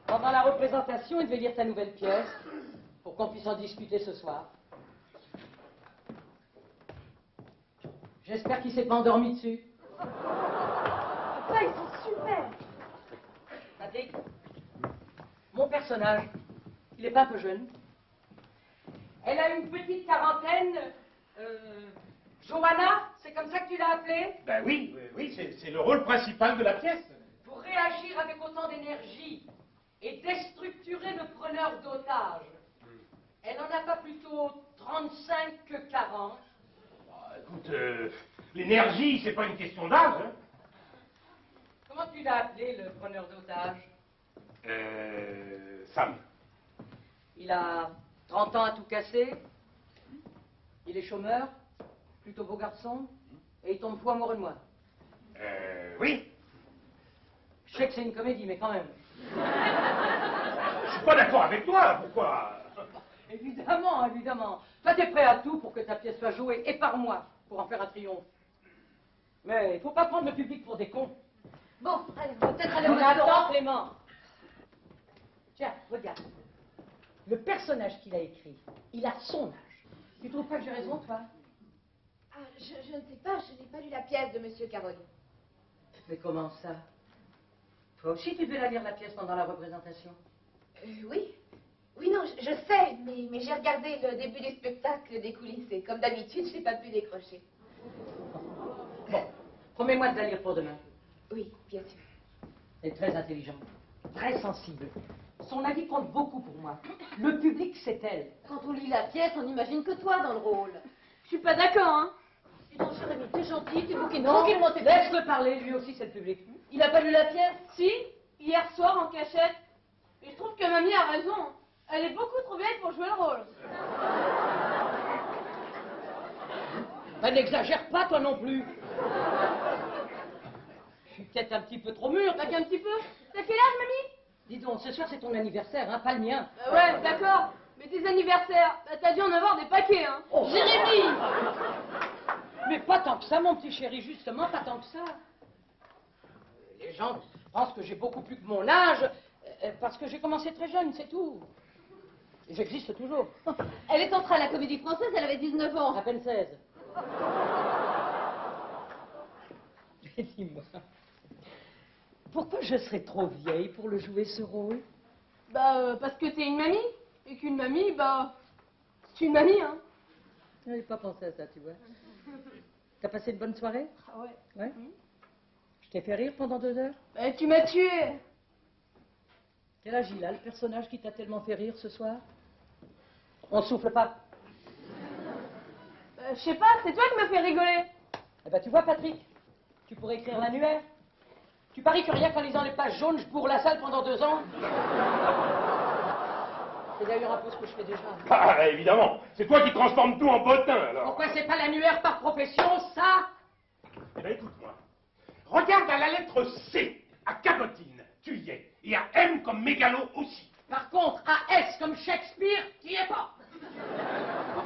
Pendant la représentation, il devait lire ta nouvelle pièce pour qu'on puisse en discuter ce soir. J'espère qu'il s'est pas endormi dessus. Papa, ils sont super. Patrick, mon personnage, il est pas un peu jeune. Elle a une petite quarantaine. Johanna, c'est comme ça que tu l'as appelée? Ben oui, c'est le rôle principal de la pièce. Pour réagir avec autant d'énergie et déstructurer le preneur d'otage? Elle n'en a pas plutôt 35 que 40? Écoute, l'énergie, c'est pas une question d'âge, hein. Comment tu l'as appelé, le preneur d'otage? Sam. Il a 30 ans à tout casser. Il est chômeur, plutôt beau garçon, et il tombe fou amoureux de moi. Oui. Je sais que c'est une comédie, mais quand même. Je suis pas d'accord avec toi, pourquoi? Évidemment, évidemment. Toi, t'es prêt à tout pour que ta pièce soit jouée, et par moi, pour en faire un triomphe. Mais il faut pas prendre le public pour des cons. Bon, allez, on va peut-être aller au Attends, restaurant. Clément. Tiens, regarde. Le personnage qu'il a écrit, il a son âge. Tu trouves pas que j'ai raison, toi? Ah, je ne sais pas, je n'ai pas lu la pièce de Monsieur Caroli. Mais comment ça? Toi aussi, tu devais la lire, la pièce, pendant la représentation? Oui. Oui, non, je sais, mais j'ai regardé le début du spectacle des coulisses et comme d'habitude, je n'ai pas pu décrocher. Bon, promets-moi de la lire pour demain. Oui, bien sûr. Elle est très intelligente, très sensible. Son avis compte beaucoup pour moi. Le public, c'est elle. Quand on lit la pièce, on n'imagine que toi dans le rôle. Je suis pas d'accord, hein. Dis donc, cher ami, t'es gentil, tu bouquines Non, tranquillement tes pièces. laisse-le parler, lui aussi, c'est le public. Il a pas lu la pièce? Si, hier soir en cachette. Et je trouve que mamie a raison. Elle est beaucoup trop vieille pour jouer le rôle. Ben, n'exagère pas, toi non plus. Je suis peut-être un petit peu trop mûr. Pas qu'un petit peu. T'as quel âge, mamie? Dis donc, ce soir, c'est ton anniversaire, hein, pas le mien. Bah ouais, d'accord. Mais tes anniversaires, bah, t'as dû en avoir des paquets, hein. Oh, Jérémie! Mais pas tant que ça, mon petit chéri, justement, pas tant que ça. Les gens pensent que j'ai beaucoup plus que mon âge, parce que j'ai commencé très jeune, c'est tout. Et j'existe toujours. Elle est entrée à la Comédie Française, elle avait 19 ans. À peine 16. Mais dis-moi, pourquoi je serais trop vieille pour le jouer, ce rôle? Bah, parce que t'es une mamie. Et qu'une mamie, bah, c'est une mamie, hein. Je n'avais pas pensé à ça, tu vois. T'as passé une bonne soirée? Ah ouais. Ouais. Je t'ai fait rire pendant 2 heures? Bah, tu m'as tué. Quel âge il a, le personnage qui t'a tellement fait rire ce soir? On souffle pas. Je sais pas, c'est toi qui m'as fait rigoler. Eh ben, tu vois, Patrick, tu pourrais écrire l'annuaire. Tu paries que rien qu'en lisant les pages jaunes, je bourre la salle pendant 2 ans? C'est d'ailleurs un peu ce que je fais déjà. Ah, évidemment. C'est toi qui transformes tout en bottin, alors. Pourquoi c'est pas l'annuaire par profession, ça? Eh bien, écoute-moi. Regarde à la lettre C, à cabotine, tu y es. Et à M comme mégalo aussi. Par contre, à S comme Shakespeare, qui est pas?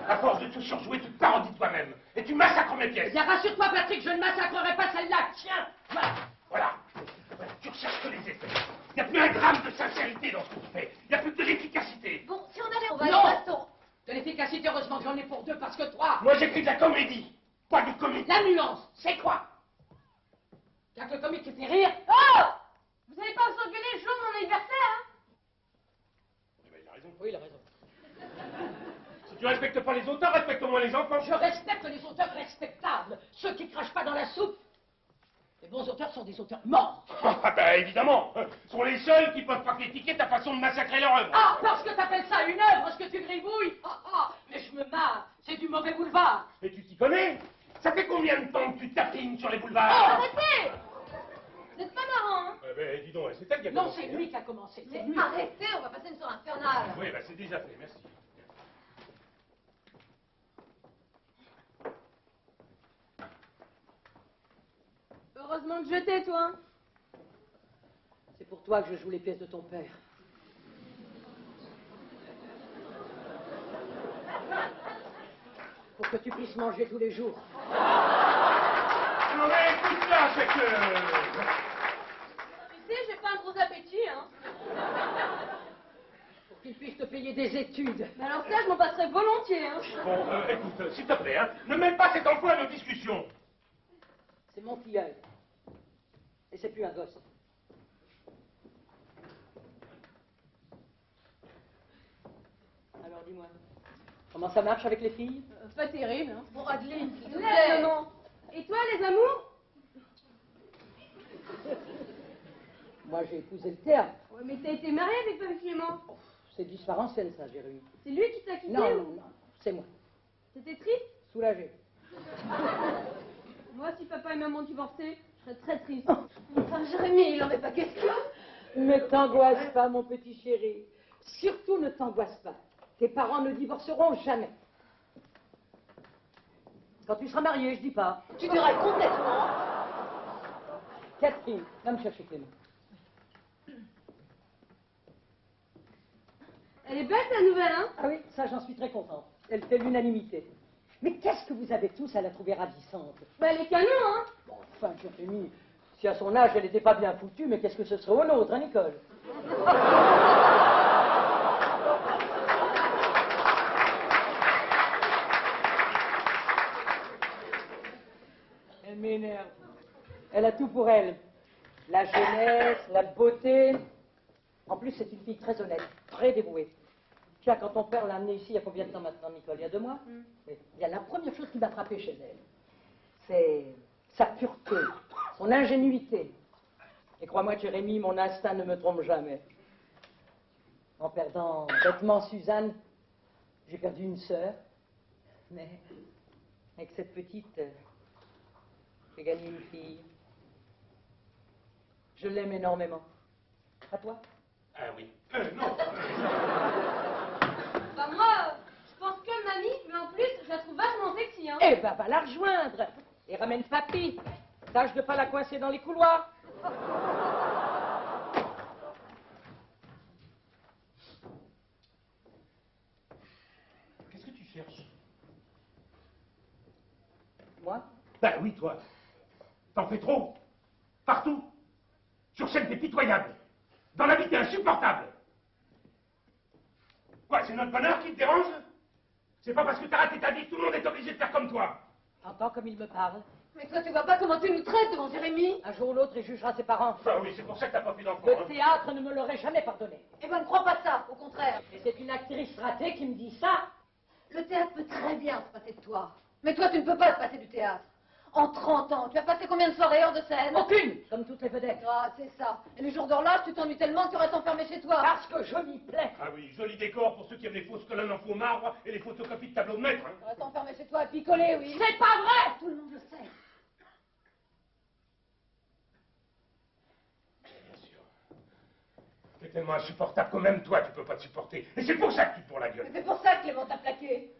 À force de tout surjouer, tu te parodies toi-même. Et tu massacres mes Eh pièces. bien, rassure-toi, Patrick, je ne massacrerai pas celle-là. Tiens, voilà. Voilà. Tu recherches que les effets. Il n'y a plus un gramme de sincérité dans ce que tu fais. Il n'y a plus que de l'efficacité. Bon, si on allait, on va aller Non. au restaurant. De l'efficacité, heureusement que j'en ai pour 2, parce que toi, Moi, j'écris de la comédie, pas du comique. la nuance, c'est quoi? Y'a que le comique qui fait rire? Oh! Vous allez pas vous engueuler le jour de mon anniversaire, hein? Eh ben, il a raison. Oui, il a raison. Si tu respectes pas les auteurs, respecte au moins les enfants. Je respecte les auteurs respectables, ceux qui crachent pas dans la soupe. Les bons auteurs sont des auteurs morts. Ah ben évidemment, ce sont les seuls qui peuvent pas critiquer ta façon de massacrer leur œuvre. Ah, parce que t'appelles ça une œuvre, ce que tu gribouilles? Mais je me marre, c'est du mauvais boulevard. Et tu t'y connais? Ça fait combien de temps que tu tapines sur les Oh, boulevards? arrêtez! Vous êtes pas marrant, hein? Eh ben dis donc, c'est elle qui a Non, commencé, c'est hein. lui qui a commencé, c'est lui. Arrêtez, on va passer une soirée infernale. Oui, ben c'est déjà fait, merci. Heureusement que je t'ai, toi. C'est pour toi que je joue les pièces de ton père. Pour que tu puisses manger tous les jours. Non mais écoute là, c'est que... Tu sais, j'ai pas un gros appétit, hein. Pour qu'il puisse te payer des études. Mais alors ça, je m'en passerais volontiers, hein. Bon, écoute, s'il te plaît, hein, ne mêle pas cet enfant à nos discussions. C'est mon tilleul. Et c'est plus un gosse. Alors dis-moi, comment ça marche avec les filles? Pas terrible, hein. Bon, Adeline, s'il te Ouais, plaît. maman. Et toi, les amours? Moi, j'ai épousé le théâtre. Ouais, mais t'as été mariée avec Papy Clément. C'est du soir en scène, ça, Jérémy. C'est lui qui t'a quitté Non, ou... non, non, c'est moi. T'étais triste? Soulagé. Moi, si papa et maman divorçaient, je serais très triste. Enfin, Jérémy, il en est pas question. Ne t'angoisse pas, mon petit chéri. Surtout ne t'angoisse pas. Tes parents ne divorceront jamais. Quand tu seras marié, je dis pas. Tu dirais complètement. Catherine, va me chercher Clément. Elle est belle, ta nouvelle, hein? Ah oui, ça, j'en suis très contente. Elle fait l'unanimité. Mais qu'est-ce que vous avez tous à la trouver ravissante? Bah, elle est canon, hein? Bon, enfin, Jérémy, si à son âge, elle n'était pas bien foutue, mais qu'est-ce que ce serait au nôtre, hein, Nicole? Elle m'énerve. Elle a tout pour elle. La jeunesse, la beauté. En plus, c'est une fille très honnête, très dévouée. Tiens, quand ton père l'a amenée ici, il y a combien de temps maintenant, Nicole? Il y a 2 mois? Oui. Il y a la première chose qui m'a frappée chez elle. C'est sa pureté, son ingénuité. Et crois-moi, Jérémy, mon instinct ne me trompe jamais. En perdant bêtement Suzanne, j'ai perdu une sœur. Mais avec cette petite, j'ai gagné une fille. Je l'aime énormément. À toi? Ah oui. Non. Bah, moi, je pense que mamie, mais en plus, je la trouve vachement sexy, hein? Eh ben, va la rejoindre. Et ramène papy. Tâche de pas la coincer dans les couloirs. Qu'est-ce que tu cherches? Moi? Ben oui, toi. T'en fais trop. Partout. Sur scène, t'es pitoyable. Dans la vie, t'es insupportable. Quoi, c'est notre bonheur qui te dérange? C'est pas parce que t'as raté ta vie que tout le monde est obligé de faire comme toi. Entends comme il me parle. Mais toi, tu vois pas comment tu nous traites devant Jérémy? Un jour ou l'autre, il jugera ses parents. Ah oui, c'est pour ça que t'as pas fait d'enfant. Le Hein. théâtre ne me l'aurait jamais pardonné. Eh ben, ne crois pas ça, au contraire. Et c'est une actrice ratée qui me dit ça. Le théâtre peut très bien se passer de toi. Mais toi, tu ne peux pas te passer du théâtre. En 30 ans, tu as passé combien de soirées hors de scène? Aucune, comme toutes les vedettes. Ah, c'est ça. Et les jours d'horloge, tu t'ennuies tellement que tu restes enfermé chez toi. Parce que je m'y plais. Ah oui, joli décor pour ceux qui aiment les fausses colonnes en faux marbre et les photocopies de tableaux de maître. Hein. Tu restes enfermé chez toi à picoler, oui. C'est pas vrai. Tout le monde le sait. Bien sûr. T'es tellement insupportable que même toi, tu peux pas te supporter. Et c'est pour ça que tu te bourres la gueule. Mais c'est pour ça que Clément t'a plaqué.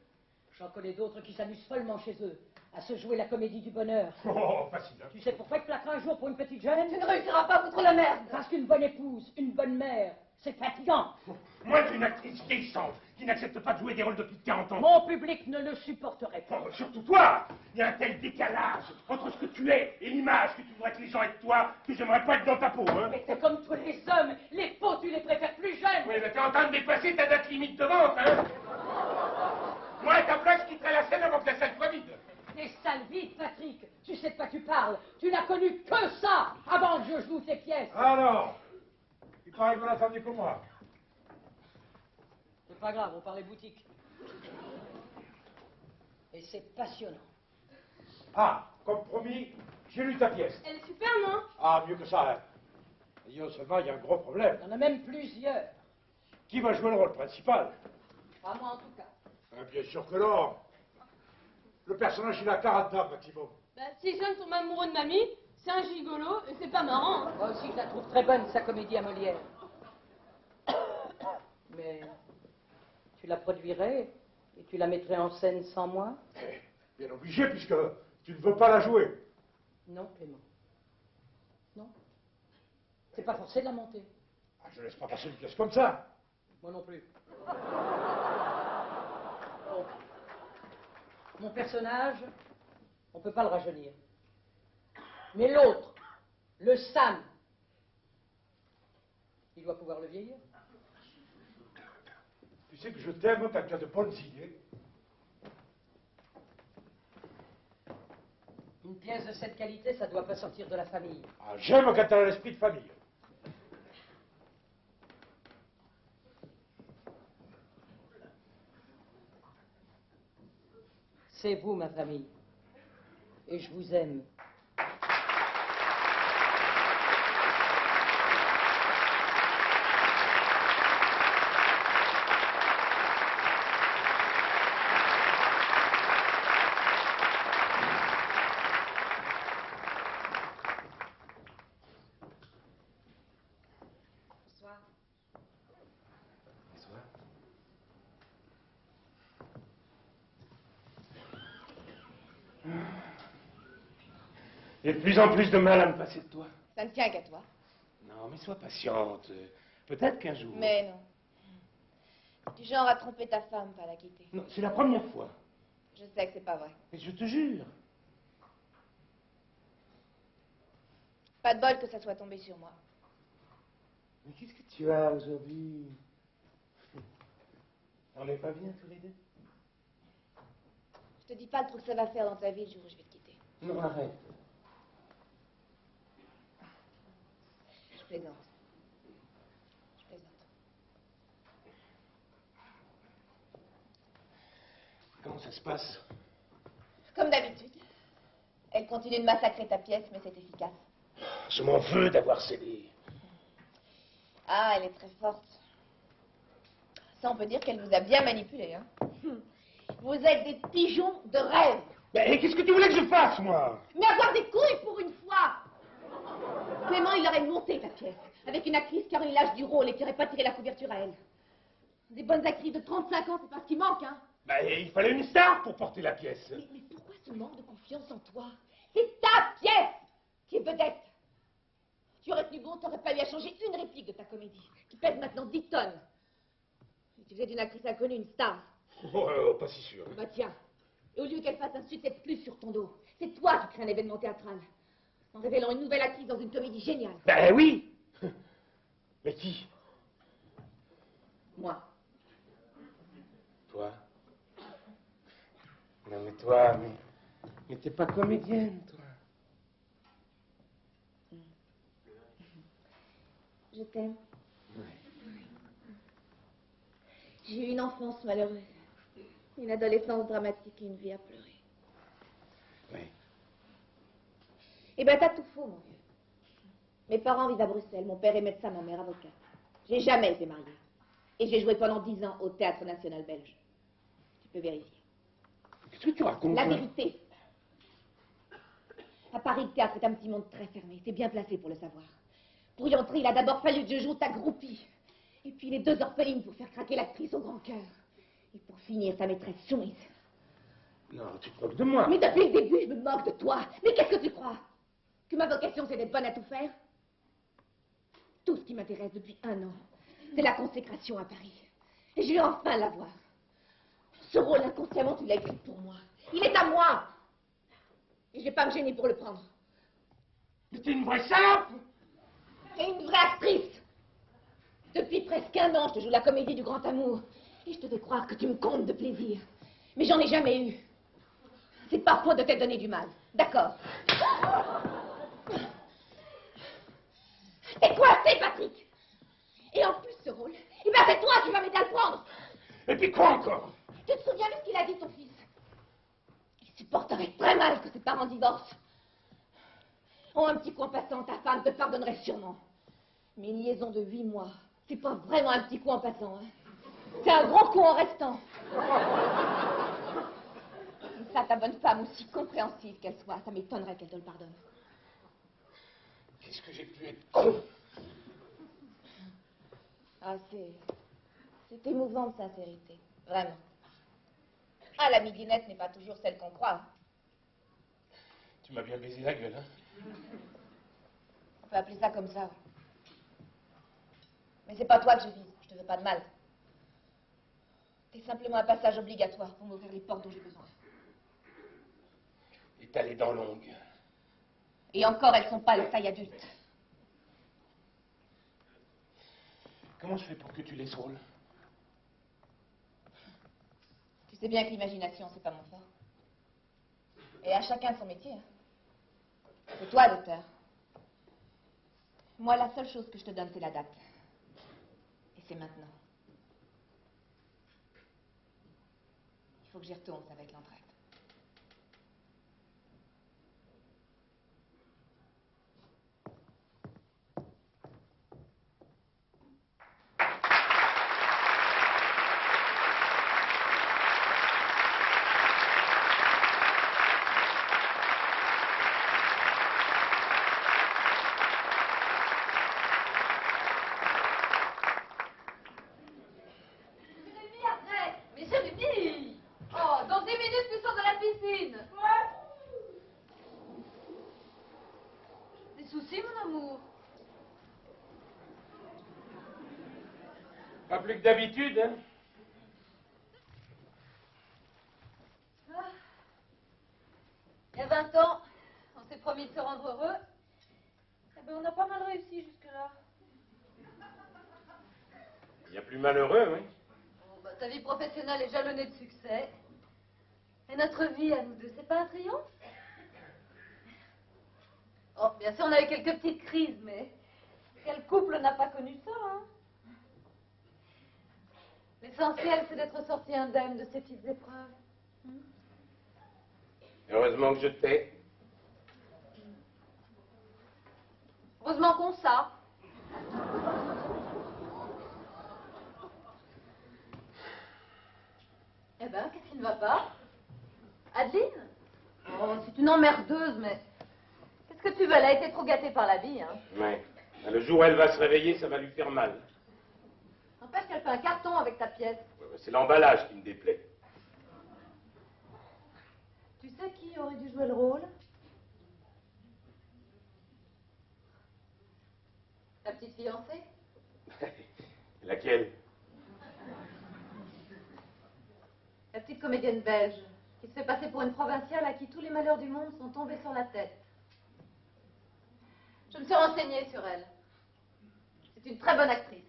J'en connais d'autres qui s'amusent follement chez eux, à se jouer la comédie du bonheur. Oh, facile. Hein. Tu sais pourquoi il te plaquera un jour pour une petite jeune? Tu ne réussiras pas à foutre la merde. Parce qu'une bonne épouse, une bonne mère, c'est fatigant. Moi, j'ai une actrice vieillissante qui n'accepte pas de jouer des rôles de plus de 40 ans. Mon public ne le supporterait pas. Oh, surtout toi. Il y a un tel décalage entre ce que tu es et l'image que tu voudrais que les gens aient de toi que j'aimerais pas être dans ta peau. Hein. Mais c'est comme tous les hommes, les faux, tu les préfères plus jeunes. Oui, mais t'es en train de dépasser ta date limite de vente, hein. Moi, à ta place, je quitterais la scène avant que la salle soit vide. Des salles vides, Patrick. Tu sais de quoi tu parles. Tu n'as connu que ça avant que je joue tes pièces. Alors, il paraît que vous l'attendiez pour moi. C'est pas grave, on parlait boutique. Et c'est passionnant. Ah, comme promis, j'ai lu ta pièce. Elle est super, non? Ah, mieux que ça, hein. D'ailleurs, seulement, il y a un gros problème. Il y en a même plusieurs. Qui va jouer le rôle principal? Pas moi en tout cas. Ah, bien sûr que non. Le personnage, il a 40 ans maximum. Bah, si jeune tombe amoureux de mamie, c'est un gigolo et c'est pas marrant, hein. Moi aussi, je la trouve très bonne, sa comédie à Molière. Mais tu la produirais et tu la mettrais en scène sans moi? Bien obligé, puisque tu ne veux pas la jouer. Non, Clément. Non. C'est pas forcé de la monter. Ah, je laisse pas passer une pièce comme ça. Moi non plus. Bon. Mon personnage, on peut pas le rajeunir. Mais l'autre, le Sam, il doit pouvoir le vieillir. Tu sais que je t'aime quand tu as de bonnes idées. Une pièce de cette qualité, ça doit pas sortir de la famille. Ah, j'aime quand tu as l'esprit de famille. C'est vous, ma famille. Et je vous aime. J'ai de plus en plus de mal à me passer de toi. Ça ne tient qu'à toi. Non, mais sois patiente. Peut-être qu'un jour... Mais non. Du genre à tromper ta femme, pas la quitter. Non, c'est la première fois. Je sais que c'est pas vrai. Mais je te jure. Pas de bol que ça soit tombé sur moi. Mais qu'est-ce que tu as aujourd'hui? On n'est pas bien tous les deux? Je te dis pas le truc que ça va faire dans ta vie le jour où je vais te quitter. Non, arrête. Je plaisante. Je plaisante. Comment ça se passe? Comme d'habitude. Elle continue de massacrer ta pièce, mais c'est efficace. Je m'en veux d'avoir cédé. Ah, elle est très forte. Ça, on peut dire qu'elle vous a bien manipulé, hein. Vous êtes des pigeons de rêve. Mais qu'est-ce que tu voulais que je fasse, moi? Mais avoir des couilles pour une fois. Clément, il aurait monté ta pièce, avec une actrice qui aurait eu l'âge du rôle et qui n'aurait pas tiré la couverture à elle. Des bonnes actrices de 35 ans, c'est pas ce qui manque, hein. Ben, il fallait une star pour porter la pièce. Mais pourquoi ce manque de confiance en toi? C'est ta pièce qui est vedette. Tu aurais tenu bon, t'aurais pas eu à changer une réplique de ta comédie, qui pèse maintenant 10 tonnes. Et tu faisais d'une actrice inconnue une star. Oh, pas si sûr. Bah tiens, et au lieu qu'elle fasse un succès de plus sur ton dos, c'est toi qui crée un événement théâtral, en révélant une nouvelle actrice dans une comédie géniale. Ben oui. Mais qui? Moi. Toi? Non, mais toi, mais t'es pas comédienne, toi. Je t'aime. J'ai eu une enfance malheureuse, une adolescence dramatique et une vie à pleurer. Oui. Eh ben, t'as tout faux, mon vieux. Mes parents vivent à Bruxelles, mon père est médecin, ma mère avocate. J'ai jamais été mariée. Et j'ai joué pendant 10 ans au Théâtre National Belge. Tu peux vérifier. Qu'est-ce que tu racontes? La là? vérité. À Paris, le théâtre est un petit monde très fermé. C'est bien placé pour le savoir. Pour y entrer, il a d'abord fallu que je joue ta groupie. Et puis les 2 orphelines pour faire craquer l'actrice au grand cœur. Et pour finir, ta maîtresse soumise. Non, tu te moques de moi. Mais depuis le début, je me moque de toi. Mais qu'est-ce que tu crois? Que ma vocation, c'est d'être bonne à tout faire? Tout ce qui m'intéresse depuis 1 an, c'est la consécration à Paris. Et je vais enfin l'avoir. Ce rôle, inconsciemment, tu l'as écrit pour moi. Il est à moi. Et je vais pas me gêner pour le prendre. Mais t'es une vraie salope. Et une vraie actrice. Depuis presque 1 an, je te joue la comédie du grand amour. Et je te fais croire que tu me combles de plaisir. Mais j'en ai jamais eu. C'est pas faute de t'être donné du mal. D'accord. C'est quoi, c'est Patrick? Et en plus, ce rôle, eh ben c'est toi qui vas m'aider à le prendre. Et puis quoi encore? Tu te souviens de ce qu'il a dit, ton fils? Il supporterait très mal que ses parents divorcent. Oh, un petit coup en passant, ta femme te pardonnerait sûrement. Mais une liaison de 8 mois, c'est pas vraiment un petit coup en passant, hein. C'est un gros coup en restant. Et ça, ta bonne femme, aussi compréhensive qu'elle soit, ça m'étonnerait qu'elle te le pardonne. Qu'est-ce que j'ai pu être con? Ah, c'est émouvant de sincérité. Vraiment. Ah, la midinette n'est pas toujours celle qu'on croit. Tu m'as bien baisé la gueule, hein? On peut appeler ça comme ça, ouais. Mais c'est pas toi que je vise. Je te veux pas de mal. T'es simplement un passage obligatoire pour m'ouvrir les portes dont j'ai besoin. Et t'as les dents longues. Et encore, elles sont pas de taille adulte. Comment je fais pour que tu les rôle? Tu sais bien que l'imagination, c'est pas mon fort. Et à chacun son métier. Hein. C'est toi l'auteur. Moi, la seule chose que je te donne, c'est la date. Et c'est maintenant. Il faut que j'y retourne, ça va être l'entraide. Mais Jérémy! Oh, dans 10 minutes, nous Pas plus que d'habitude, hein? Il y a 20 ans, on s'est promis de se rendre heureux. Eh ben, on a pas mal réussi jusque-là. Il y a plus malheureux, oui. Bon, bah, ta vie professionnelle est jalonnée de succès. Et notre vie à nous deux, c'est pas un triomphe? Oh, bien sûr, on a eu quelques petites crises, mais quel couple n'a pas connu ça, hein? L'essentiel, c'est d'être sorti indemne de ces petites épreuves. Heureusement que je t'ai. Heureusement qu'on sait. Eh ben, qu'est-ce qui ne va pas? Adeline? Oh, c'est une emmerdeuse, mais... Qu'est-ce que tu veux? Elle a été trop gâtée par la vie, hein. Ouais. Le jour où elle va se réveiller, ça va lui faire mal. N'empêche qu'elle fait un carton avec ta pièce. C'est l'emballage qui me déplaît. Tu sais qui aurait dû jouer le rôle? Ta petite fiancée? Laquelle? La petite comédienne belge, qui se fait passer pour une provinciale à qui tous les malheurs du monde sont tombés sur la tête. Je me suis renseignée sur elle. C'est une très bonne actrice.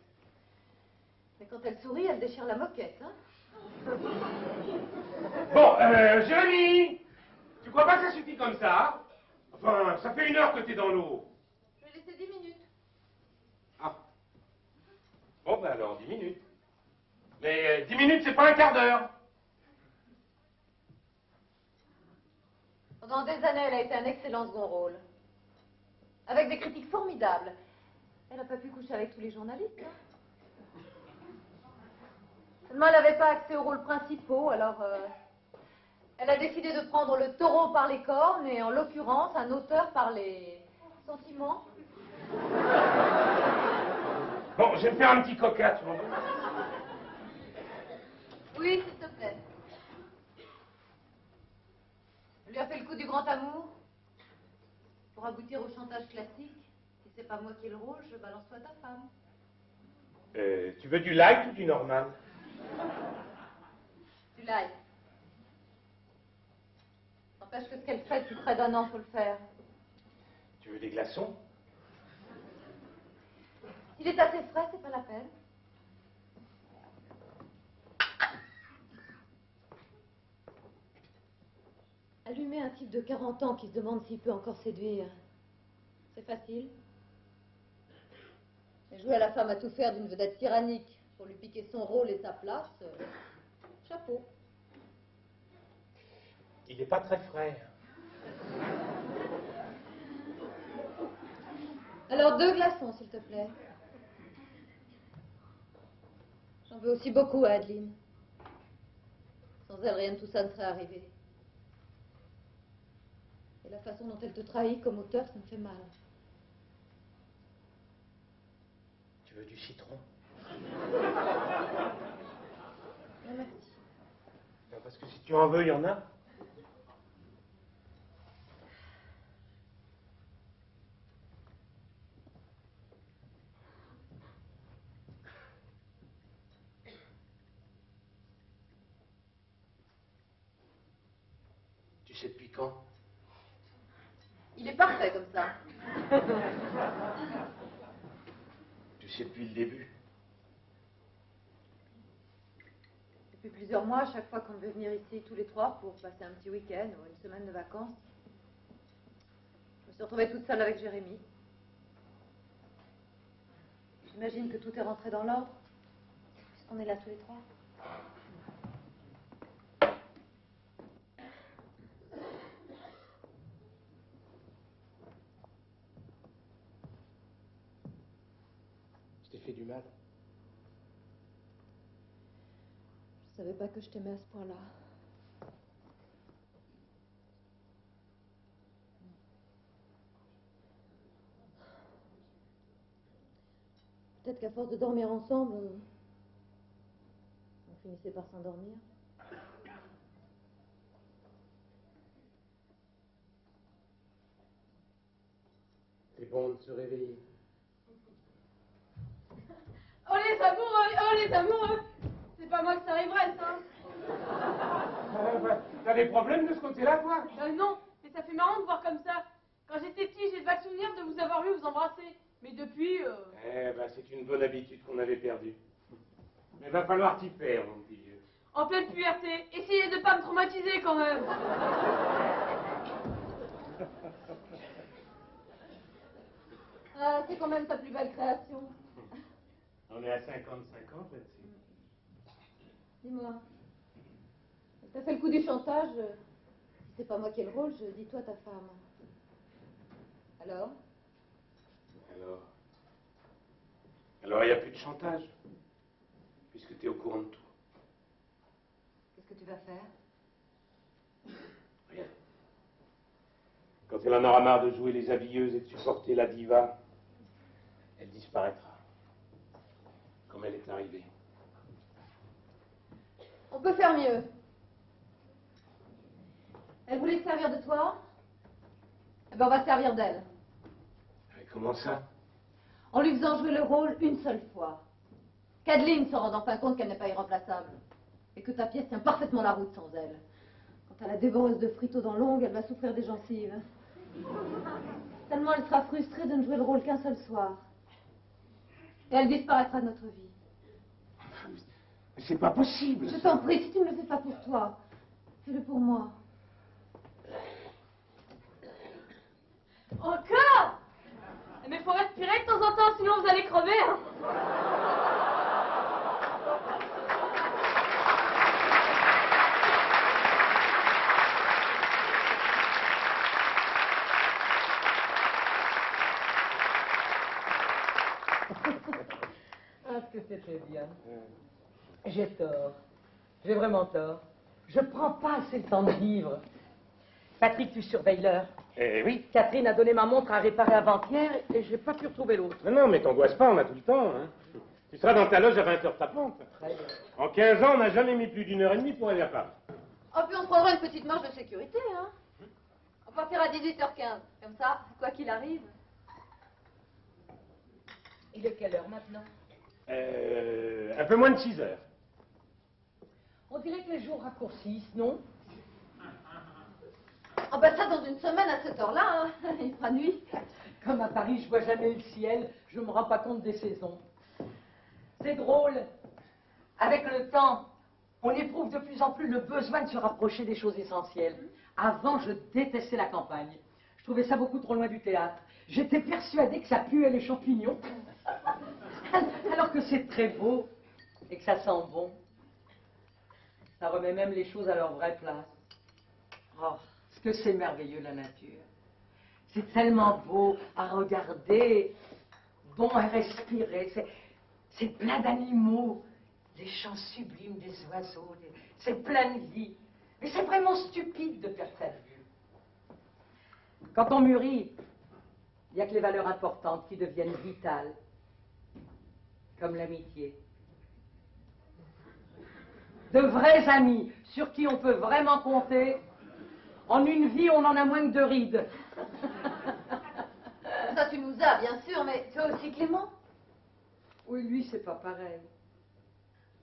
Mais quand elle sourit, elle déchire la moquette, hein? Bon, Jérémy! Tu crois pas que ça suffit comme ça? Enfin, ça fait 1 heure que t'es dans l'eau. Je vais laisser 10 minutes. Ah. Bon, ben alors, 10 minutes. Mais 10 minutes, c'est pas un quart d'heure. Pendant des années, elle a été un excellent second rôle. Avec des critiques formidables. Elle n'a pas pu coucher avec tous les journalistes, hein? Seulement, elle n'avait pas accès aux rôles principaux, alors... elle a décidé de prendre le taureau par les cornes, et en l'occurrence, un auteur par les sentiments. Bon, je vais me faire un petit coca, tu vois. Oui, s'il te plaît. Elle lui a fait le coup du grand amour. Pour aboutir au chantage classique. Si c'est pas moi qui ai le rôle, je balance toi ta femme. Tu veux du light ou du normal? Du live. N'empêche que ce qu'elle fait depuis près d'1 an, faut le faire. Tu veux des glaçons? S'il est assez frais, c'est pas la peine. Allumer un type de 40 ans qui se demande s'il peut encore séduire, c'est facile. Mais jouer à la femme à tout faire d'une vedette tyrannique pour lui piquer son rôle et sa place, chapeau. Il n'est pas très frais. Alors 2 glaçons, s'il te plaît. J'en veux aussi beaucoup à Adeline. Sans elle, rien de tout ça ne serait arrivé. Et la façon dont elle te trahit comme auteur, ça me fait mal. Tu veux du citron? Non, merci. Non, parce que si tu en veux, il y en a. Tu sais depuis quand? Il est parfait comme ça. Tu sais depuis le début. Depuis plusieurs mois, à chaque fois qu'on devait venir ici tous les 3 pour passer un petit week-end ou une semaine de vacances, je me suis retrouvée toute seule avec Jérémy. J'imagine que tout est rentré dans l'ordre, puisqu'on est là tous les 3. Je t'ai fait du mal. Je savais pas que je t'aimais à ce point-là. Peut-être qu'à force de dormir ensemble, on finissait par s'endormir. C'est bon de se réveiller. Oh les amoureux, c'est pas moi que ça arriverait, ça. T'as des problèmes de ce côté-là, toi? Non, mais ça fait marrant de voir comme ça. Quand j'étais petit, j'ai de vagues souvenirs de vous avoir vu vous embrasser. Mais depuis... Eh ben, c'est une bonne habitude qu'on avait perdue. Mais va falloir t'y faire, mon petit vieux. En pleine puberté. Essayez de pas me traumatiser, quand même. Ah, c'est quand même ta plus belle création. On est à 50-50 là-dessus. Dis-moi, t'as fait le coup du chantage. Si c'est pas moi qui ai le rôle, je dis toi ta femme. Alors? Alors, il n'y a plus de chantage, puisque tu es au courant de tout. Qu'est-ce que tu vas faire? Rien. Quand elle en aura marre de jouer les habilleuses et de supporter la diva, elle disparaîtra, comme elle est arrivée. On peut faire mieux. Elle voulait se servir de toi? Eh ben on va se servir d'elle. Comment ça? En lui faisant jouer le rôle une seule fois. Cadeline se rend enfin compte qu'elle n'est pas irremplaçable. Et que ta pièce tient parfaitement la route sans elle. Quant à la dévoreuse de frites dans l'ongle, elle va souffrir des gencives. Tellement elle sera frustrée de ne jouer le rôle qu'un seul soir. Et elle disparaîtra de notre vie. Mais c'est pas possible. Je t'en prie, si tu ne le fais pas pour toi, fais-le pour moi. Encore? Mais faut respirer de temps en temps, sinon vous allez crever, hein. Ah, ce que c'était bien. J'ai tort. J'ai vraiment tort. Je prends pas assez le temps de vivre. Patrick, tu surveilles l'heure. Eh oui. Catherine a donné ma montre à réparer avant-hier et j'ai pas pu retrouver l'autre. Non, mais t'angoisses pas, on a tout le temps. Hein. Tu seras dans ta loge à 20h tapante. Très bien. En 15 ans, on n'a jamais mis plus d'1h30 pour aller à Paris. Oh, puis on se prendra une petite marge de sécurité, hein. On partira à 18h15. Comme ça, quoi qu'il arrive. Il est quelle heure maintenant? Un peu moins de 6 heures. On dirait que les jours raccourcissent, non? Ah ben ça, dans une semaine à cette heure-là, hein. Il fera nuit. Comme à Paris, je vois jamais le ciel, je me rends pas compte des saisons. C'est drôle. Avec le temps, on éprouve de plus en plus le besoin de se rapprocher des choses essentielles. Avant, je détestais la campagne. Je trouvais ça beaucoup trop loin du théâtre. J'étais persuadée que ça puait les champignons. Alors que c'est très beau et que ça sent bon. Ça remet même les choses à leur vraie place. Oh, ce que c'est merveilleux la nature. C'est tellement beau à regarder, bon à respirer. C'est plein d'animaux, des chants sublimes des oiseaux. C'est plein de vie. Mais c'est vraiment stupide de perdre sa vue. Quand on mûrit, il n'y a que les valeurs importantes qui deviennent vitales. Comme l'amitié. De vrais amis sur qui on peut vraiment compter. En une vie, on en a moins que 2 rides. Ça, tu nous as, bien sûr, mais tu as aussi Clément. Oui, lui, c'est pas pareil.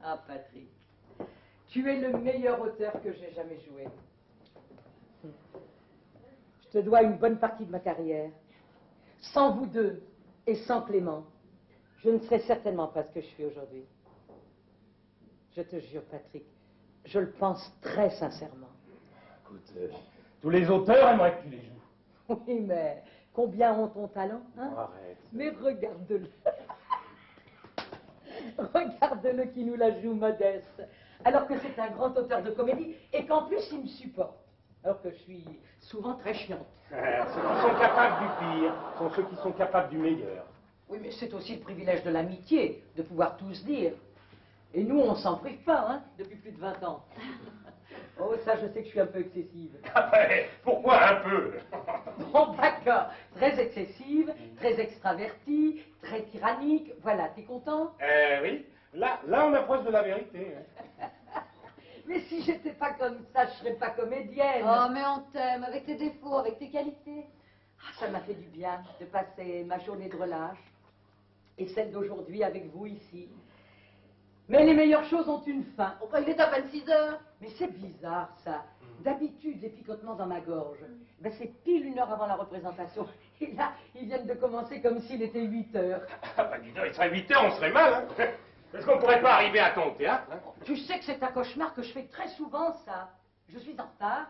Ah, Patrick, tu es le meilleur auteur que j'ai jamais joué. Je te dois une bonne partie de ma carrière. Sans vous deux et sans Clément, je ne serais certainement pas ce que je suis aujourd'hui. Je te jure, Patrick, je le pense très sincèrement. Écoute, tous les auteurs aimeraient que tu les joues. Oui, mais combien ont ton talent, hein? Arrête. Mais regarde-le. Regarde-le qui nous la joue modeste, alors que c'est un grand auteur de comédie et qu'en plus il me supporte, alors que je suis souvent très chiante. Ceux qui sont capables du pire sont ceux qui sont capables du meilleur. Oui, mais c'est aussi le privilège de l'amitié, de pouvoir tout se dire. Et nous, on s'en prive pas, hein, depuis plus de 20 ans. Oh, ça, je sais que je suis un peu excessive. Ah ben, pourquoi un peu? Bon, d'accord. Très excessive, très extravertie, très tyrannique. Voilà, t'es content? Oui. Là, on approche de la vérité. Hein. Mais si j'étais pas comme ça, je serais pas comédienne. Oh, mais on t'aime, avec tes défauts, avec tes qualités. Ah, ça m'a fait du bien de passer ma journée de relâche. et celle d'aujourd'hui avec vous ici. Mais les meilleures choses ont une fin. Oh, bah, il est à 26 heures. Mais c'est bizarre, ça. D'habitude, les picotements dans ma gorge, ben, c'est pile 1 heure avant la représentation. Et là, ils viennent de commencer comme s'il était 8 heures. Ah bah dis donc, il serait 8 heures, on serait mal, hein. Est-ce qu'on pourrait pas arriver à temps au théâtre, hein? Tu sais que c'est un cauchemar que je fais très souvent, ça. Je suis en retard,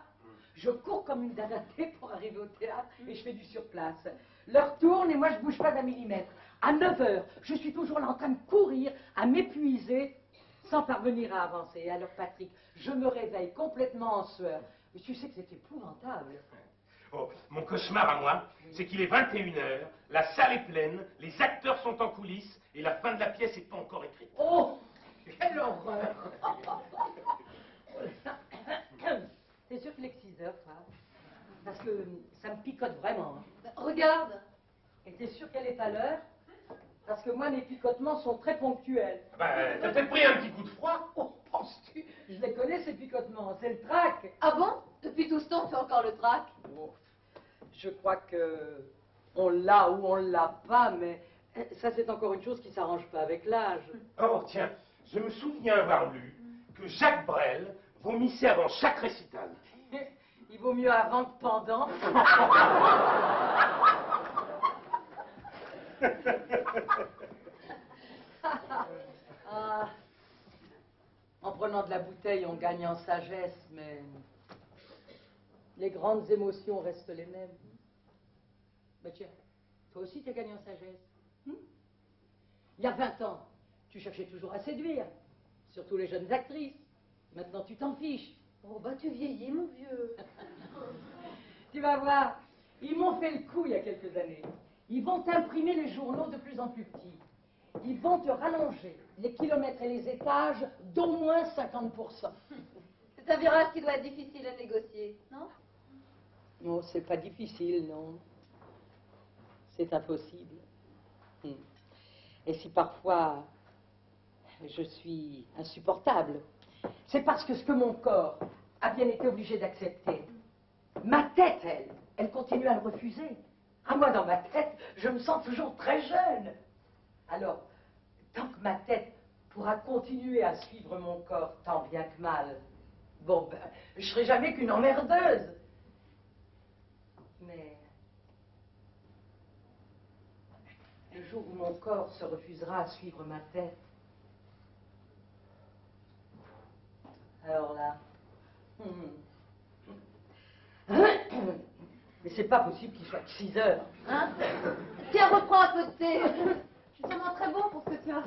je cours comme une danatée pour arriver au théâtre et je fais du surplace. L'heure tourne et moi je bouge pas d'un millimètre. À 9 heures, je suis toujours là en train de courir, à m'épuiser, sans parvenir à avancer. Alors Patrick, je me réveille complètement en sueur. Mais tu sais que c'est épouvantable. Oh, mon cauchemar à moi, c'est qu'il est 21 heures, la salle est pleine, les acteurs sont en coulisses et la fin de la pièce n'est pas encore écrite. Oh, quelle horreur! T'es sûr qu'il est que 6 heures, toi? Parce que ça me picote vraiment. Hein. Regarde. Et t'es sûr qu'elle est à l'heure? Parce que moi, mes picotements sont très ponctuels. Ben, t'as peut-être pris un petit coup de froid. Oh, penses-tu? Je les connais, ces picotements. C'est le trac. Ah bon? Depuis tout ce temps, tu fais encore le trac? Oh, je crois que on l'a ou on l'a pas, mais ça, c'est encore une chose qui s'arrange pas avec l'âge. Oh, tiens, je me souviens avoir lu que Jacques Brel vomissait avant chaque récital. Il vaut mieux avant que pendant. Ah, en prenant de la bouteille, on gagne en sagesse, mais les grandes émotions restent les mêmes. Ben tiens, toi aussi tu as gagné en sagesse. Il y a 20 ans, tu cherchais toujours à séduire, surtout les jeunes actrices. Maintenant, tu t'en fiches. Oh, bah tu vieillis, mon vieux. Tu vas voir, ils m'ont fait le coup il y a quelques années. Ils vont t'imprimer les journaux de plus en plus petits. Ils vont te rallonger les kilomètres et les étages d'au moins 50%. C'est un virage qui doit être difficile à négocier, non? Non, c'est pas difficile, non. C'est impossible. Et si parfois je suis insupportable, c'est parce que ce que mon corps a bien été obligé d'accepter. Ma tête, elle continue à le refuser. Ah, moi, dans ma tête, je me sens toujours très jeune. Alors, tant que ma tête pourra continuer à suivre mon corps, tant bien que mal, bon, ben, je serai jamais qu'une emmerdeuse. Mais le jour où mon corps se refusera à suivre ma tête, alors là... Mais c'est pas possible qu'il soit que 6 heures. Hein? Tiens, reprends un peu de thé. Tu sens très bon pour ce que tu as.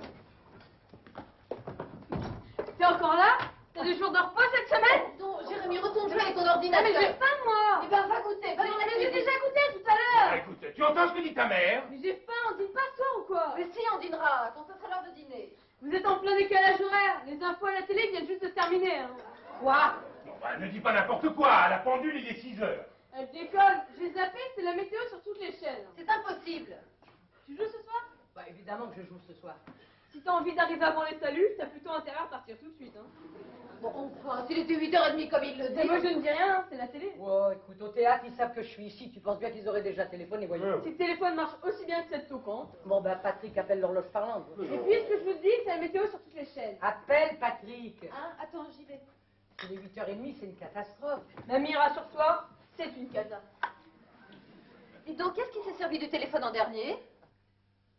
T'es encore là? T'as 2 jours de repos cette semaine? Non, Jérémy, retourne jouer avec ton Ah, ordinateur. mais j'ai faim, moi! Eh ben, va goûter, va dans la Mais j'ai cuisine. déjà goûté tout à Ah, l'heure! écoute, tu entends ce que dit ta mère? Mais j'ai faim, on dîne pas ce soir ou quoi? Mais si, on dînera, quand ce sera l'heure de dîner. Vous êtes en plein décalage horaire. Les infos à la télé viennent juste de se terminer. Hein. Quoi? Bon, bah, ne dis pas n'importe quoi, à la pendule, il est 6 heures. Elle décolle. J'ai zappé, c'est la météo sur toutes les chaînes. C'est impossible. Tu joues ce soir? Bah, évidemment que je joue ce soir. Si t'as envie d'arriver avant les saluts, t'as plutôt intérêt à partir tout de suite. Hein. Bon, enfin, s'il était 8h30 comme il le Mais dit. moi je ne dis rien, hein, c'est la télé. Oh, écoute, au théâtre, ils savent que je suis ici. Tu penses bien qu'ils auraient déjà téléphoné, voyons. Si le téléphone marche aussi bien que cette toquante. Bon, ben, Patrick appelle l'horloge parlante. Et puis ce que je vous dis, c'est la météo sur toutes les chaînes. Appelle Patrick. Hein? Attends, j'y vais. Il est 8h30, c'est une catastrophe. Mamie, rassure-toi, c'est une cata. Et donc, qu'est-ce qui s'est servi du téléphone en dernier?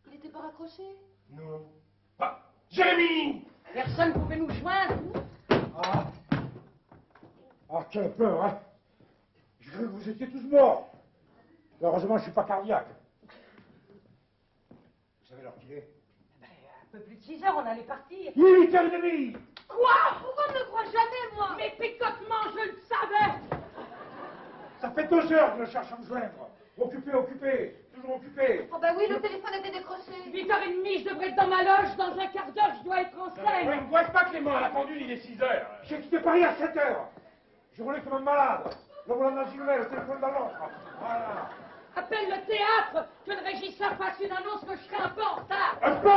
Il n'était pas raccroché? Non. Ah, Jérémy! Personne ne pouvait nous joindre. Ah, ah, quelle peur, hein. Je croyais que vous étiez tous morts. Heureusement, je ne suis pas cardiaque. Vous savez l'heure qu'il est? Ben, un peu plus de 6 heures, on allait partir. Il est 8h30. Quoi? Pourquoi on ne me croit jamais, moi? Mes picotements, je le savais. Ça fait 2 heures que je cherche à me joindre. Occupé, occupé, toujours occupé. Oh bah oui, le téléphone était décroché. 8h30, je devrais être dans ma loge. Dans un quart d'heure, je dois être en scène. Ne me voit pas, Clément, à la pendule, il est 6 heures. J'ai quitté Paris à 7 heures. Je roulais comme un malade. Le volant dans une main, le téléphone dans l'autre. Voilà. Appelle le théâtre, que le régisseur fasse une annonce que je serai un peu en retard. Un peu.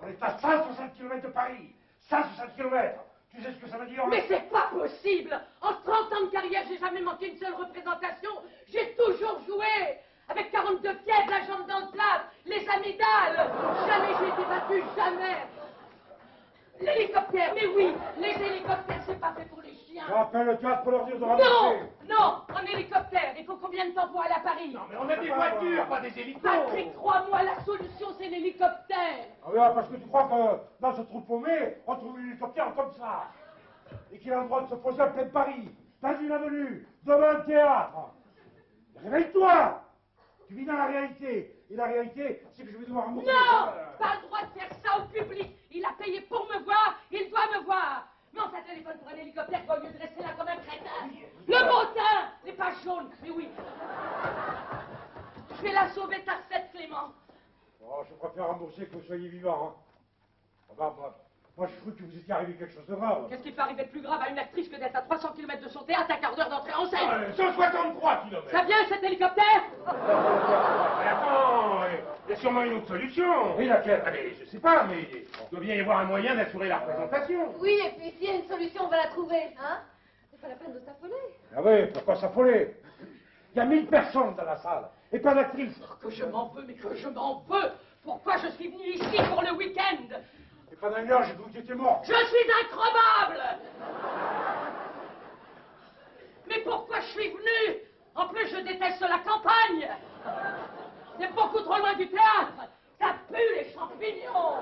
On est à 160 km de Paris. 160 km. Tu sais ce que ça veut dire? Mais c'est pas possible. En 30 ans de carrière, j'ai jamais manqué une seule représentation. J'ai toujours joué. avec 42 fièvres, la jambe dans le plâtre, les amygdales. Jamais j'ai été battue, jamais. L'hélicoptère, mais oui, les hélicoptères, c'est pas fait pour les chiens. J'appelle le théâtre pour leur dire de Non, ramasser. non, en hélicoptère. Il faut combien de temps pour aller à Paris? Non, mais on a des voitures, pas des hélicos. Patrick, crois-moi, la solution, c'est l'hélicoptère. Ah oui, parce que tu crois que dans ce trou paumé, on trouve un hélicoptère comme ça. Et qu'il a le droit de se poser à plein Paris, dans une avenue, devant un théâtre. Réveille-toi! Tu vis dans la réalité. Et la réalité, c'est que je vais devoir rembourser. Non, pas le droit de faire ça au public. Il a payé pour me voir, il doit me voir. Mais on téléphone pour un hélicoptère au lieu de rester là comme un crétin. Le montin, les pages jaunes, mais oui. Je vais la sauver, ta recette, Clément. Oh, je préfère rembourser que vous soyez vivant. Hein. Oh, bah, moi, je crois que vous étiez arrivé quelque chose de grave. Qu'est-ce qui peut arriver de plus grave à une actrice que d'être à 300 km de son théâtre à quart d'heure d'entrée en scène? 163 km. Ça vient, cet hélicoptère? Mais attends, il y a sûrement une autre solution. Et laquelle? Allez, je sais pas, mais il doit bien y avoir un moyen d'assurer la représentation. Oui, et puis s'il y a une solution, on va la trouver, hein? C'est pas la peine de s'affoler. Ah oui, pourquoi s'affoler? Il y a 1000 personnes dans la salle, et pas d'actrice. Oh, que je m'en veux, mais que je m'en veux. Pourquoi je suis venu ici pour le week-end? Et pendant une heure, j'ai cru que tu étais mort. Je suis incroyable. Mais pourquoi je suis venu? En plus, je déteste la campagne. C'est beaucoup trop loin du théâtre. Ça pue les champignons.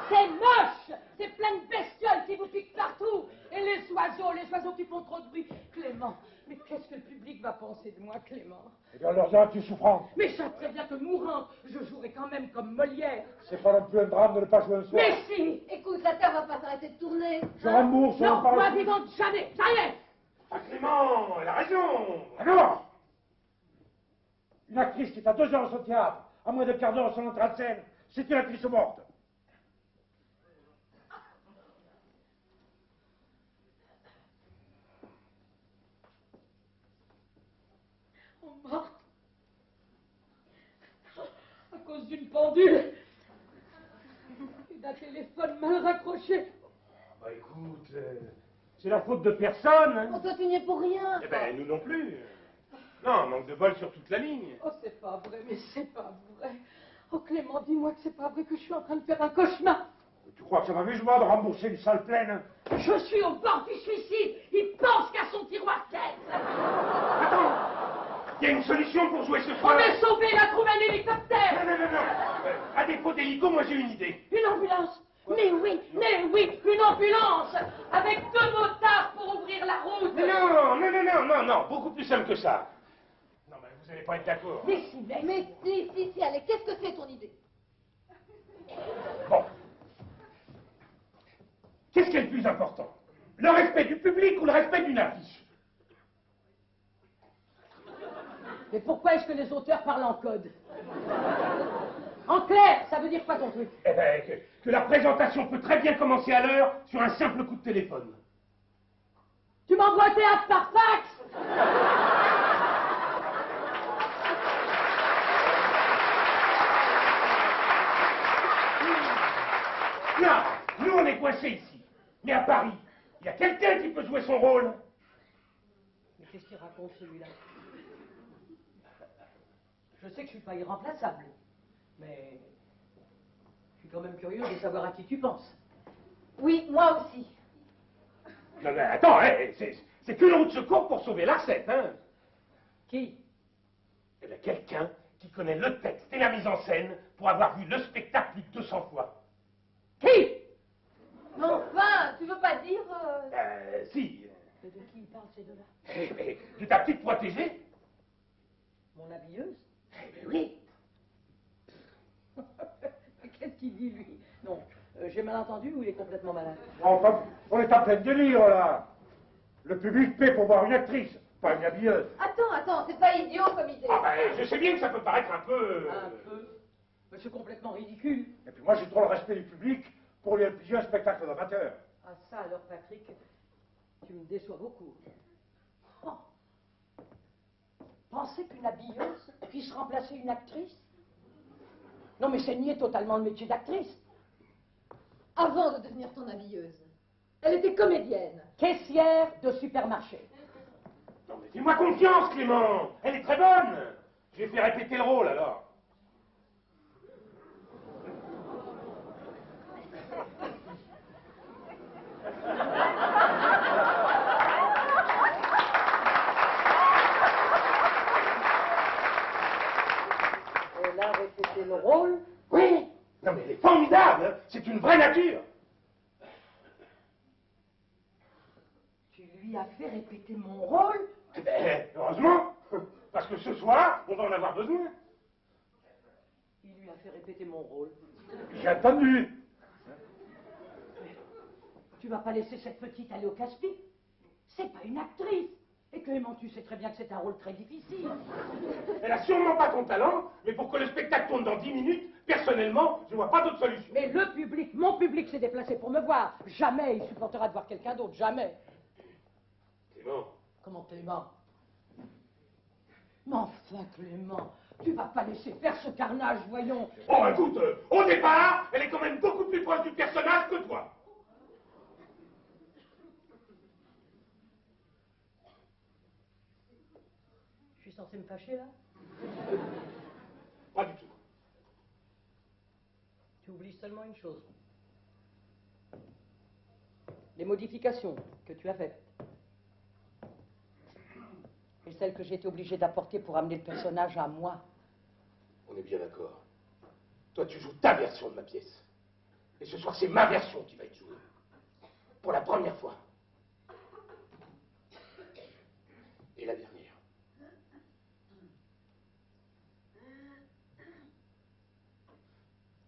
C'est moche. C'est plein de bestioles qui vous piquent partout. Et les oiseaux qui font trop de bruit. Clément, mais qu'est-ce que le public va penser de moi, Clément? Eh bien, leur dira que tu es souffrante. Mais ça très bien que mourante, je jouerai quand même comme Molière. C'est pas non plus un drame de ne pas jouer un soir. Mais si. Écoute, la Terre va pas s'arrêter de tourner. Je rembourse, Non, on parle moi plus. vivante, jamais. Ça y est. Ah, Clément, elle a raison. Alors, une actrice qui est à 2 heures au théâtre, à moins de quart d'heure sur l'entrée de scène, c'est une actrice morte. Morte à cause d'une pendule et d'un téléphone mal raccroché. Bah écoute, c'est la faute de personne. Hein. Oh, toi, tu n'y es pour rien. Eh ben, nous non plus. Non, manque de bol sur toute la ligne. Oh, c'est pas vrai, mais c'est pas vrai. Oh, Clément, dis-moi que c'est pas vrai, que je suis en train de faire un cauchemar. Tu crois que ça m'avait joie de rembourser une salle pleine? Je suis au bord du suicide. Il pense qu'à son tiroir tête. Attends, il y a une solution pour jouer ce On soir. est sauvé, il a trouvé un hélicoptère. Non. À défaut d'hélico, moi j'ai une idée. Une ambulance. Mais oui, une ambulance. Avec 2 motards pour ouvrir la route. Non, beaucoup plus simple que ça. Non, mais vous n'allez pas être d'accord. Mais si, allez, qu'est-ce que c'est ton idée? Bon. Qu'est-ce qui est le plus important? Le respect du public ou le respect d'une affiche? Mais pourquoi est-ce que les auteurs parlent en code? En clair, ça veut dire quoi ton truc? Eh ben, que la présentation peut très bien commencer à l'heure sur un simple coup de téléphone. Tu m'envoies au théâtre par fax? Non, nous on est coincés ici. Mais à Paris, il y a quelqu'un qui peut jouer son rôle. Mais qu'est-ce qu'il raconte celui-là? Je sais que je suis pas irremplaçable, mais je suis quand même curieux de savoir à qui tu penses. Oui, moi aussi. Non, mais attends, c'est qu'une route de secours pour sauver la recette, hein. Qui? Eh bien, quelqu'un qui connaît le texte et la mise en scène pour avoir vu le spectacle plus de 200 fois. Qui? Mais enfin, tu veux pas dire... Si. Mais de qui ils parlent ces deux-là? Mais de ta petite protégée? Mon habilleuse? Eh bien oui. Qu'est-ce qu'il dit, lui? Non, j'ai mal entendu ou il est complètement malade? Enfin, on est en plein délire, là. Le public paie pour voir une actrice, pas une habilleuse. Attends, c'est pas idiot comme idée. Ah ben, je sais bien que ça peut paraître un peu... Un peu. Mais c'est complètement ridicule. Et puis moi, j'ai trop le respect du public pour lui infliger un spectacle d'amateur. Ah ça alors, Patrick, tu me déçois beaucoup. Oh. Penser qu'une habilleuse puisse remplacer une actrice? Non mais c'est nier totalement le métier d'actrice. Avant de devenir ton habilleuse, elle était comédienne. Caissière de supermarché. Non mais fais-moi confiance, Clément. Elle est très bonne. J'ai fait répéter le rôle, alors. Elle a répété le rôle? Oui. Non, mais elle est formidable, hein. C'est une vraie nature. Tu lui as fait répéter mon rôle? Eh ben, heureusement. Parce que ce soir, on va en avoir besoin. Il lui a fait répéter mon rôle. J'ai entendu. Tu vas pas laisser cette petite aller au casse-pied? C'est pas une actrice. Et Clément, tu sais très bien que c'est un rôle très difficile. Elle a sûrement pas ton talent, mais pour que le spectacle tourne dans 10 minutes, personnellement, je vois pas d'autre solution. Mais le public, mon public s'est déplacé pour me voir. Jamais il supportera de voir quelqu'un d'autre, jamais. Clément. Comment Clément? Mais enfin, Clément, tu vas pas laisser faire ce carnage, voyons. Oh, écoute, au départ, elle est quand même beaucoup plus proche du personnage que toi. Je suis censé me fâcher, là? Pas du tout. Tu oublies seulement une chose. Les modifications que tu as faites. Et celles que j'ai été obligée d'apporter pour amener le personnage à moi. On est bien d'accord. Toi, tu joues ta version de ma pièce. Et ce soir, c'est ma version qui va être jouée. Pour la première fois. Et la dernière.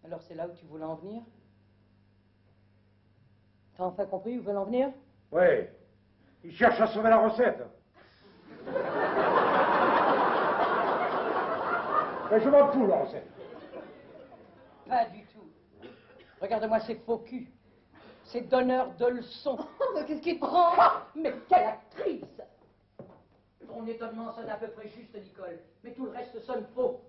Alors c'est là où tu voulais en venir? T'as enfin compris où veulent en venir? Oui. Il cherche à sauver la recette. Mais je m'en fous, la recette. Pas du tout. Regarde-moi ces faux culs. Ces donneurs de leçons. Oh, mais qu'est-ce qui te prend? Mais quelle actrice! Ton étonnement sonne à peu près juste, Nicole. Mais tout le reste sonne faux.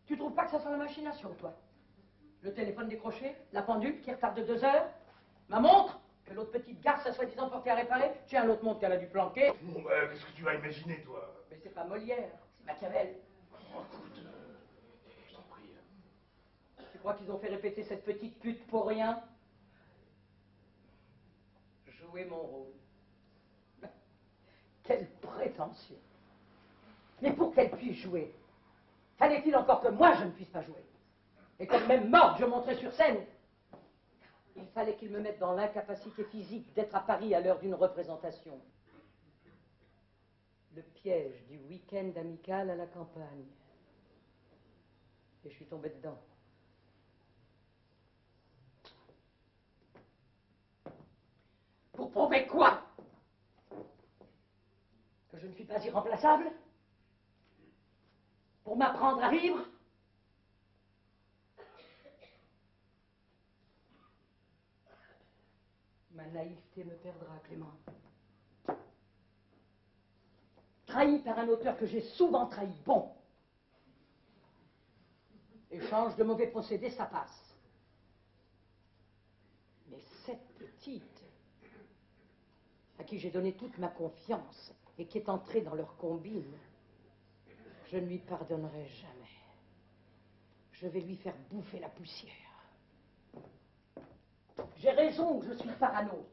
Tu trouves pas que ça sent la machination, toi? Le téléphone décroché, la pendule qui retarde de 2 heures, ma montre, que l'autre petite garce a soi-disant portée à réparer. Tiens, l'autre montre qu'elle a dû planquer. Bon, bah, qu'est-ce que tu vas imaginer, toi? Mais c'est pas Molière, c'est Machiavel. Oh, écoute, je t'en prie. Tu crois qu'ils ont fait répéter cette petite pute pour rien? Jouer mon rôle. Quelle prétention! Mais pour qu'elle puisse jouer, fallait-il encore que moi je ne puisse pas jouer? Et que même morte je monterais sur scène? Il fallait qu'ils me mettent dans l'incapacité physique d'être à Paris à l'heure d'une représentation. Le piège du week-end amical à la campagne. Et je suis tombée dedans. Pour prouver quoi? Que je ne suis pas irremplaçable? Pour m'apprendre à vivre? Ma naïveté me perdra, Clément. Trahi par un auteur que j'ai souvent trahi, bon. Échange de mauvais procédés, ça passe. Mais cette petite, à qui j'ai donné toute ma confiance et qui est entrée dans leur combine, je ne lui pardonnerai jamais. Je vais lui faire bouffer la poussière. J'ai raison ou je suis parano?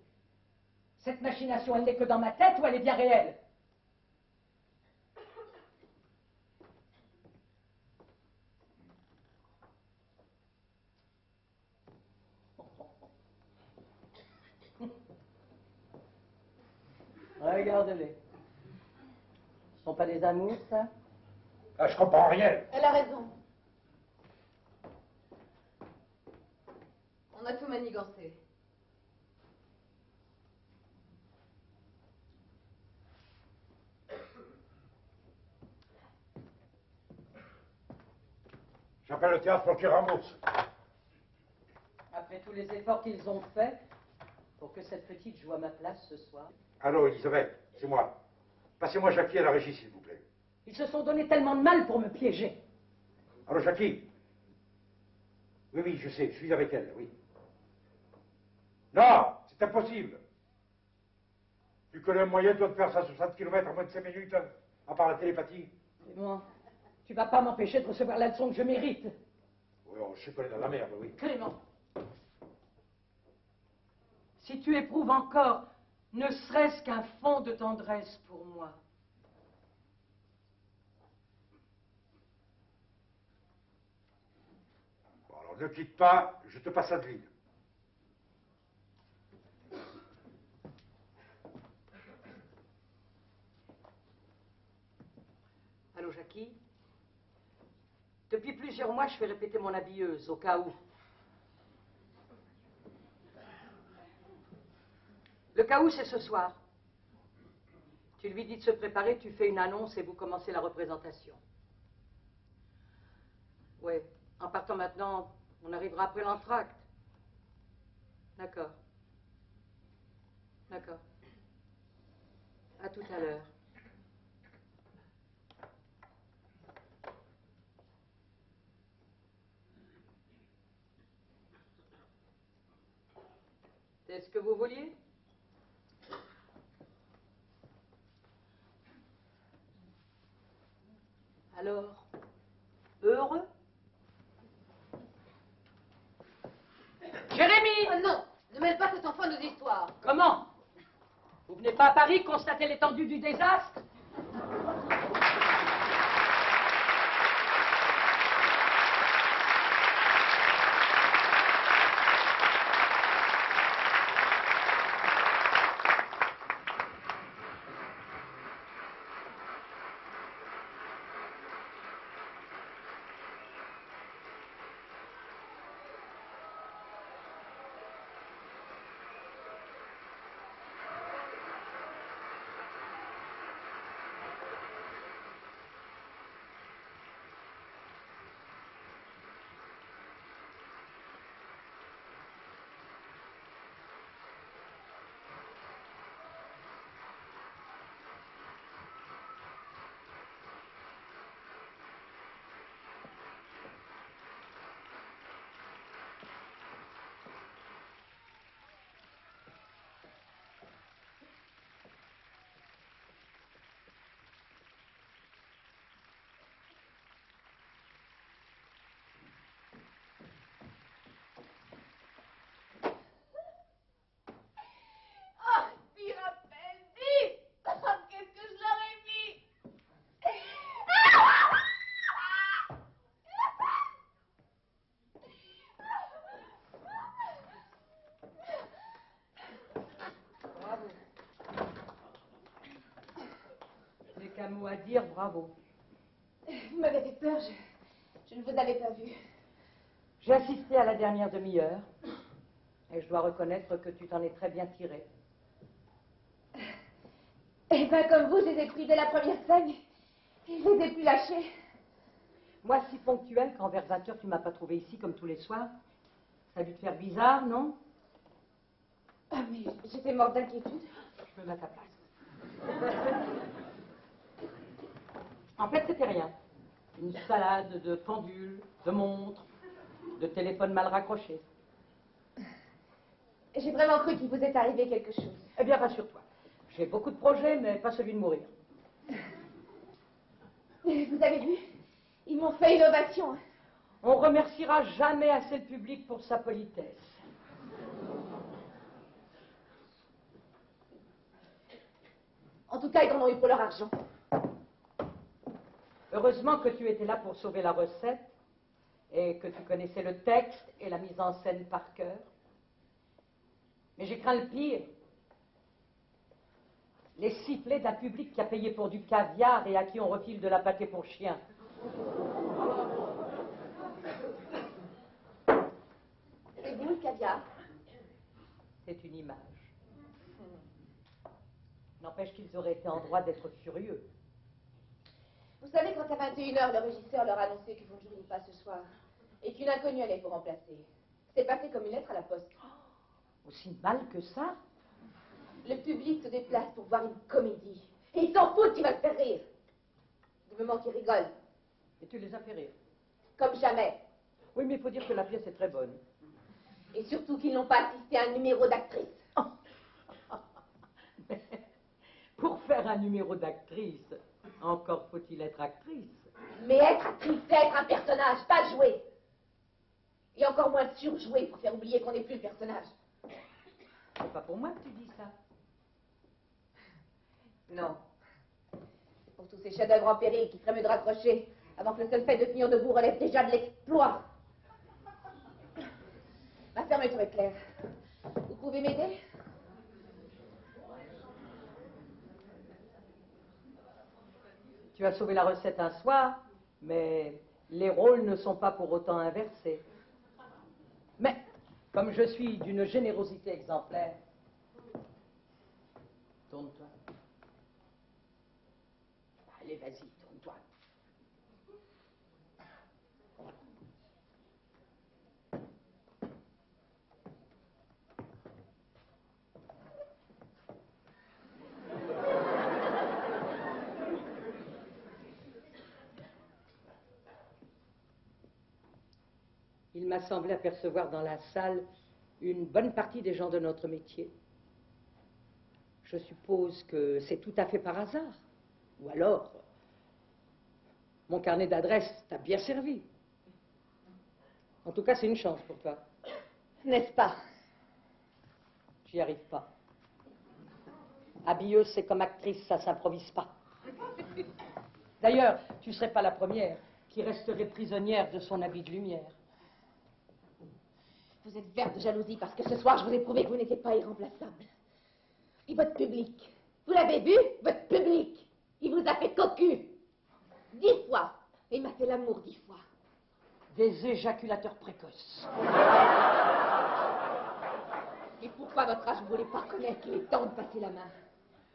Cette machination, elle n'est que dans ma tête ou elle est bien réelle? Regarde-les. Ce sont pas des amours, ça? Ah, je comprends rien. Elle a raison. On a tout manigancé. J'appelle le théâtre pour qu'il rembourse. Après tous les efforts qu'ils ont faits pour que cette petite joue à ma place ce soir. Allô, Elisabeth, c'est moi. Passez-moi Jackie à la régie, s'il vous plaît. Ils se sont donné tellement de mal pour me piéger. Allô, Jackie? Oui, oui, je sais, je suis avec elle, oui. Non, c'est impossible. Tu connais un moyen, toi, de faire 160 km en moins de 5 minutes, hein, à part la télépathie? Et moi, tu vas pas m'empêcher de recevoir la leçon que je mérite. Oui, oh, je sais qu'on est dans la merde, oui. Clément, si tu éprouves encore ne serait-ce qu'un fond de tendresse pour moi, Bon, alors ne quitte pas, je te passe Adeline. allô Jackie? Depuis plusieurs mois, je fais répéter mon habilleuse, au cas où. Le cas où, c'est ce soir. Tu lui dis de se préparer, tu fais une annonce et vous commencez la représentation. Oui, en partant maintenant, on arrivera après l'entracte. D'accord. D'accord. À tout à l'heure. C'est ce que vous vouliez? Alors, heureux? Jérémie! Oh non, ne mêle pas cet enfant à nos histoires. Comment? Vous venez pas à Paris constater l'étendue du désastre? Oh, si rappelle, dis! Oh, qu'est-ce que je leur ai mis! Bravo. Je n'ai qu'un mot à dire, bravo. Vous m'avez fait peur, je ne vous avais pas vu. J'ai assisté à la dernière demi-heure et je dois reconnaître que tu t'en es très bien tiré. Eh bien, comme vous, je les ai pris dès la première scène. Et je les ai plus lâchés. Moi, si ponctuel qu'en vers 20h, tu m'as pas trouvé ici comme tous les soirs. Ça a dû te faire bizarre, non? Ah, mais j'étais morte d'inquiétude. Je me mets à ta place. En fait, c'était rien. Une salade de pendules, de montres, de téléphones mal raccrochés. J'ai vraiment cru qu'il vous est arrivé quelque chose. Eh bien, rassure-toi. J'ai beaucoup de projets, mais pas celui de mourir. Vous avez vu? Ils m'ont fait une ovation. Hein. On remerciera jamais assez le public pour sa politesse. En tout cas, ils en ont eu pour leur argent. Heureusement que tu étais là pour sauver la recette et que tu connaissais le texte et la mise en scène par cœur. Mais j'ai craint le pire. Les sifflets d'un public qui a payé pour du caviar et à qui on refile de la pâtée pour chien. C'est vous, le caviar? C'est une image. N'empêche qu'ils auraient été en droit d'être furieux. Vous savez, quand à 21h, le régisseur leur annonçait que vous ne joueriez pas ce soir et qu'une inconnue allait vous remplacer, c'est passé comme une lettre à la poste. Aussi mal que ça? Le public se déplace pour voir une comédie. Et ils s'en foutent qui va te faire rire. Du moment qu'ils rigolent. Et tu les as fait rire. Comme jamais. Oui, mais il faut dire que la pièce est très bonne. Et surtout qu'ils n'ont pas assisté à un numéro d'actrice. Pour faire un numéro d'actrice, encore faut-il être actrice. Mais être actrice, c'est être un personnage, pas jouer. Et encore moins surjouer pour faire oublier qu'on n'est plus le personnage. C'est pas pour moi que tu dis ça. Non. C'est pour tous ces chefs-d'œuvre en péril qui feraient mieux de raccrocher avant que le seul fait de tenir debout relève déjà de l'exploit. Ma fermeture est claire. Vous pouvez m'aider? Tu as sauvé la recette un soir, mais les rôles ne sont pas pour autant inversés. Mais, comme je suis d'une générosité exemplaire, tourne-toi. Allez, vas-y, tourne-toi. Il m'a semblé apercevoir dans la salle une bonne partie des gens de notre métier. Je suppose que c'est tout à fait par hasard. Ou alors, mon carnet d'adresses t'a bien servi. En tout cas, c'est une chance pour toi. N'est-ce pas? J'y arrive pas. Habilleuse, c'est comme actrice, ça s'improvise pas. D'ailleurs, tu serais pas la première qui resterait prisonnière de son habit de lumière. Vous êtes verte de jalousie parce que ce soir, je vous ai prouvé que vous n'étiez pas irremplaçable. Et votre public, vous l'avez vu? Votre public, il vous a fait cocu 10 fois. Et il m'a fait l'amour 10 fois. Des éjaculateurs précoces. Et pourquoi votre âge ne voulait pas reconnaître qu'il est temps de passer la main?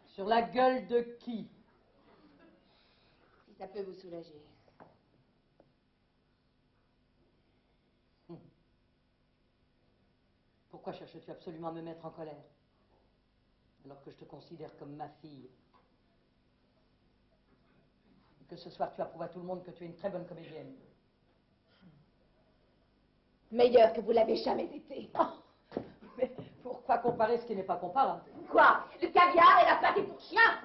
Sur la gueule de qui? Si ça peut vous soulager. Pourquoi cherches-tu absolument à me mettre en colère, alors que je te considère comme ma fille? Et que ce soir tu approuves à tout le monde que tu es une très bonne comédienne. Meilleure que vous l'avez jamais été. Oh, mais pourquoi comparer ce qui n'est pas comparable? Quoi? Le caviar et la pâté pour chien?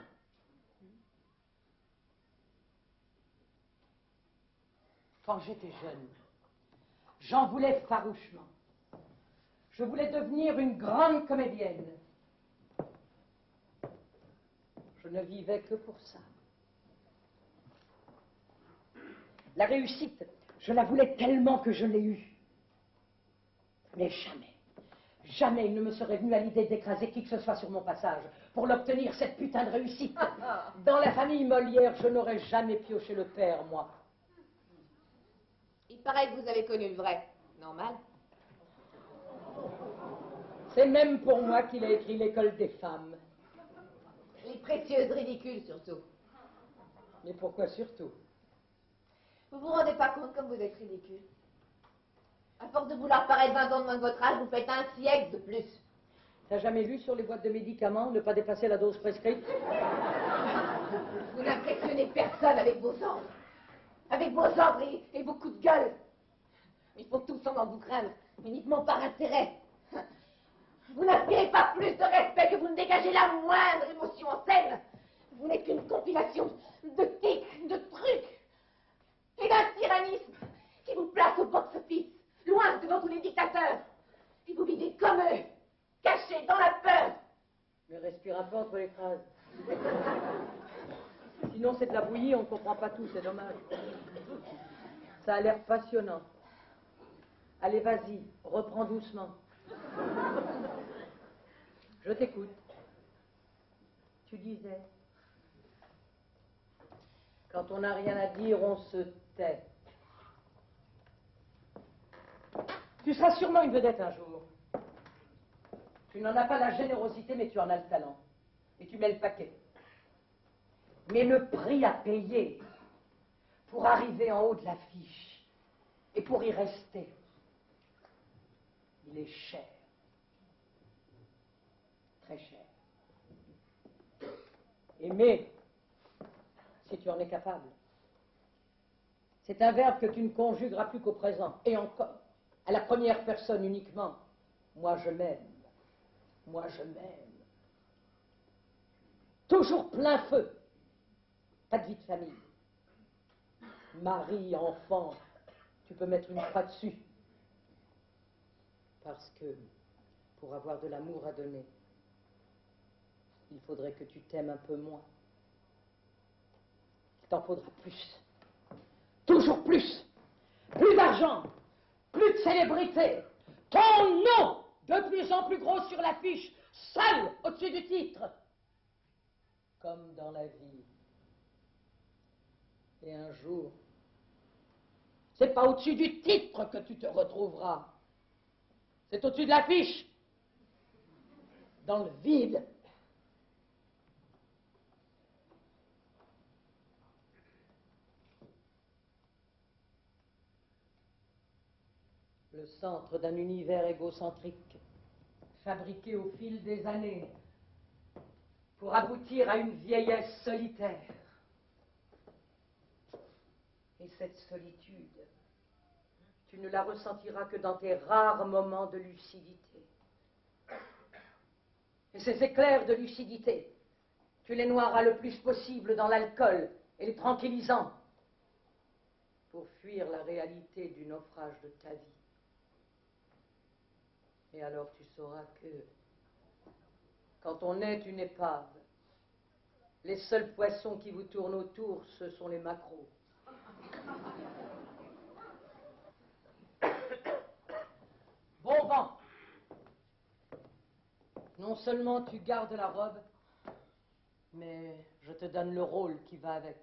Quand j'étais jeune, j'en voulais farouchement. Je voulais devenir une grande comédienne. Je ne vivais que pour ça. La réussite, je la voulais tellement que je l'ai eue. Mais jamais, jamais il ne me serait venu à l'idée d'écraser qui que ce soit sur mon passage pour l'obtenir, cette putain de réussite. Dans la famille Molière, je n'aurais jamais pioché le père, moi. Il paraît que vous avez connu le vrai. Normal. C'est même pour moi qu'il a écrit l'école des femmes. Les précieuses ridicules, surtout. Mais pourquoi surtout? Vous vous rendez pas compte comme vous êtes ridicule? À force de vouloir paraître 20 ans de moins que votre âge, vous faites un siècle de plus. T'as jamais lu sur les boîtes de médicaments ne pas dépasser la dose prescrite? Vous n'impressionnez personne avec vos ordres. Avec vos ordres et vos coups de gueule. Il faut tous en vous craindre, uniquement par intérêt. Vous n'inspirez pas plus de respect que vous ne dégagez la moindre émotion en scène. Vous n'êtes qu'une compilation de tics, de trucs et d'un tyrannisme qui vous place au box-office, loin devant tous les dictateurs. Et vous vivez comme eux, cachés dans la peur. Mais respire un peu entre les phrases. Sinon, c'est de la bouillie, on ne comprend pas tout, c'est dommage. Ça a l'air passionnant. Allez, vas-y, reprends doucement. Je t'écoute. Tu disais, quand on n'a rien à dire, on se tait. Tu seras sûrement une vedette un jour. Tu n'en as pas la générosité, mais tu en as le talent. Et tu mets le paquet. Mais le prix à payer pour arriver en haut de l'affiche et pour y rester, il est cher. Très cher. Aimer, si tu en es capable. C'est un verbe que tu ne conjugueras plus qu'au présent. Et encore, à la première personne uniquement. Moi, je m'aime. Moi, je m'aime. Toujours plein feu. Pas de vie de famille. Mari, enfant, tu peux mettre une croix dessus. Parce que pour avoir de l'amour à donner, il faudrait que tu t'aimes un peu moins. Il t'en faudra plus. Toujours plus. Plus d'argent. Plus de célébrité. Ton nom de plus en plus gros sur l'affiche, seul au-dessus du titre. Comme dans la vie. Et un jour, c'est pas au-dessus du titre que tu te retrouveras. C'est au-dessus de l'affiche. Dans le vide. Le centre d'un univers égocentrique, fabriqué au fil des années, pour aboutir à une vieillesse solitaire. Et cette solitude, tu ne la ressentiras que dans tes rares moments de lucidité. Et ces éclairs de lucidité, tu les noieras le plus possible dans l'alcool et les tranquillisants, pour fuir la réalité du naufrage de ta vie. Et alors tu sauras que, quand on est une épave, les seuls poissons qui vous tournent autour, ce sont les maquereaux. Bon vent. Non seulement tu gardes la robe, mais je te donne le rôle qui va avec.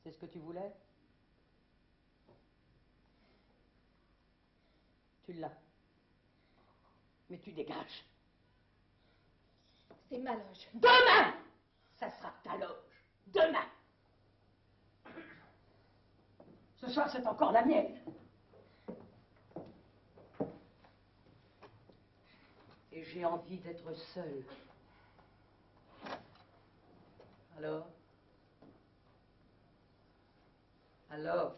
C'est ce que tu voulais? Tu l'as. Mais tu dégages. C'est ma loge. Demain, ça sera ta loge. Demain. Ce soir, c'est encore la mienne. Et j'ai envie d'être seule. Alors? Alors?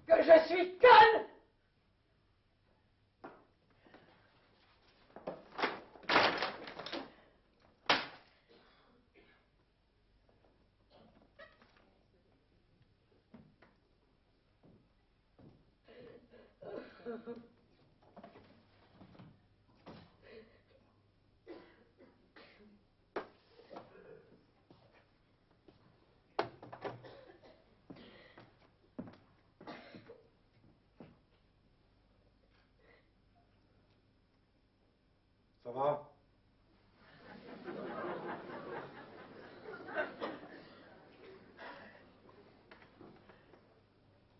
Que je suis conne! Ça va?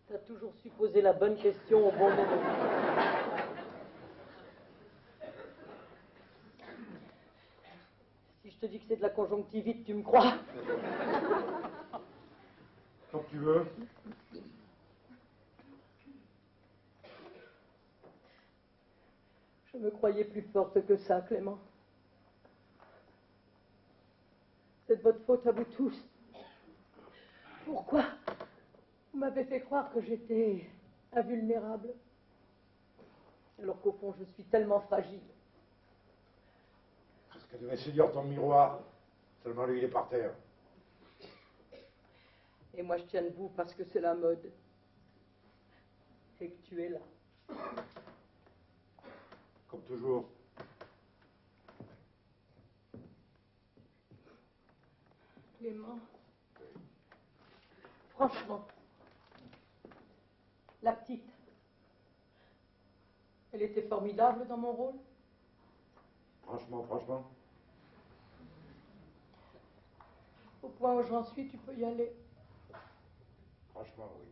T'as toujours su poser la bonne question au bon moment. Si je te dis que c'est de la conjonctivite, tu me crois? Comme tu veux. Je me croyais plus forte que ça, Clément. C'est de votre faute à vous tous. Pourquoi vous m'avez fait croire que j'étais invulnérable, alors qu'au fond, je suis tellement fragile. Parce qu'elle devait se dire ton miroir. Seulement lui, il est par terre. Et moi, je tiens debout parce que c'est la mode. Et que tu es là. Comme toujours. Clément, franchement, la petite, elle était formidable dans mon rôle. Franchement, franchement. Au point où j'en suis, tu peux y aller. Franchement, oui.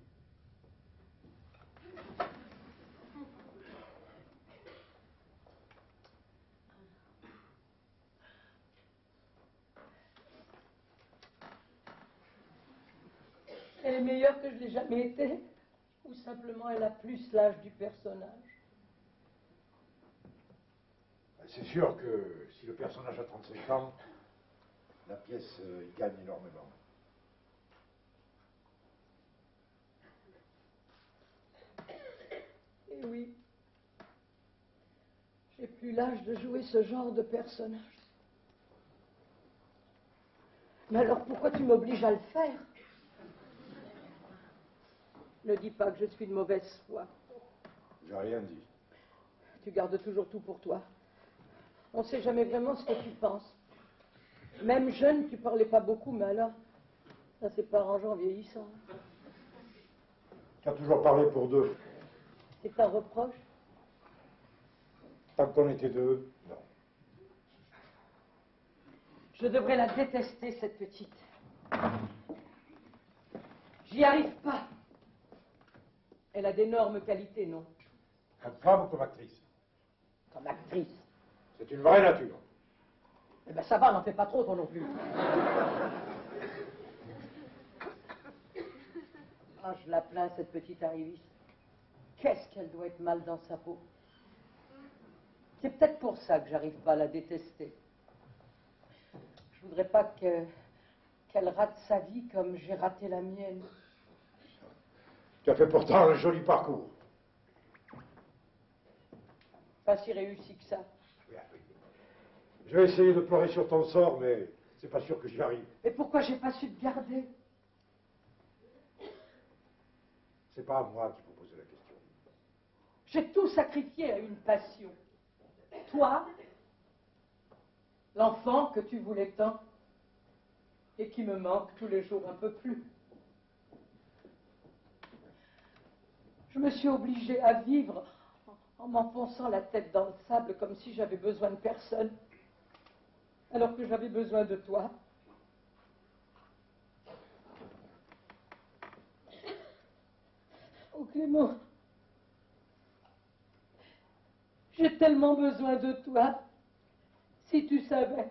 Elle est meilleure que je l'ai jamais été, ou simplement elle a plus l'âge du personnage. C'est sûr que si le personnage a 35 ans, la pièce y gagne énormément. Et oui, j'ai plus l'âge de jouer ce genre de personnage. Mais alors pourquoi tu m'obliges à le faire? Ne dis pas que je suis de mauvaise foi. J'ai rien dit. Tu gardes toujours tout pour toi. On ne sait jamais vraiment ce que tu penses. Même jeune, tu parlais pas beaucoup, mais alors, ça c'est pas arrangeant en vieillissant. Tu as toujours parlé pour deux. C'est un reproche? Tant qu'on était deux, non. Je devrais la détester, cette petite. J'y arrive pas. Elle a d'énormes qualités, non? Comme femme ou comme actrice? Comme actrice. C'est une vraie nature. Eh ben ça va, n'en fais pas trop, toi non plus. Ah, je la plains, cette petite arriviste. Qu'est-ce qu'elle doit être mal dans sa peau. C'est peut-être pour ça que j'arrive pas à la détester. Je voudrais pas qu'elle rate sa vie comme j'ai raté la mienne. Tu as fait pourtant un joli parcours. Pas si réussi que ça. Je vais essayer de pleurer sur ton sort, mais c'est pas sûr que j'y arrive. Et pourquoi j'ai pas su te garder? C'est pas à moi qu'il faut poser la question. J'ai tout sacrifié à une passion. Toi, l'enfant que tu voulais tant, et qui me manque tous les jours un peu plus. Je me suis obligée à vivre en m'enfonçant la tête dans le sable comme si j'avais besoin de personne, alors que j'avais besoin de toi. Oh Clément, j'ai tellement besoin de toi, si tu savais.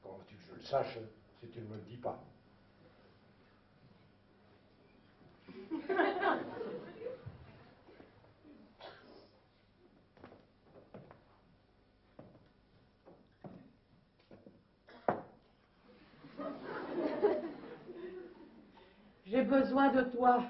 Comment veux-tu que je le sache si tu ne me le dis pas? J'ai besoin de toi.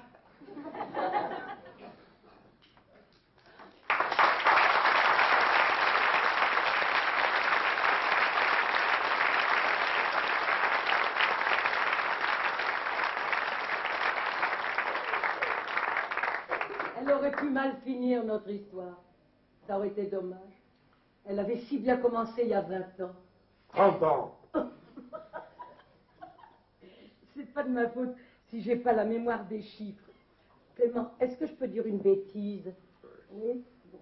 Elle aurait pu mal finir, notre histoire. Ça aurait été dommage. Elle avait si bien commencé il y a 20 ans. 30 ans. C'est pas de ma faute si j'ai pas la mémoire des chiffres. Clément, est-ce que je peux dire une bêtise? Oui. Bon.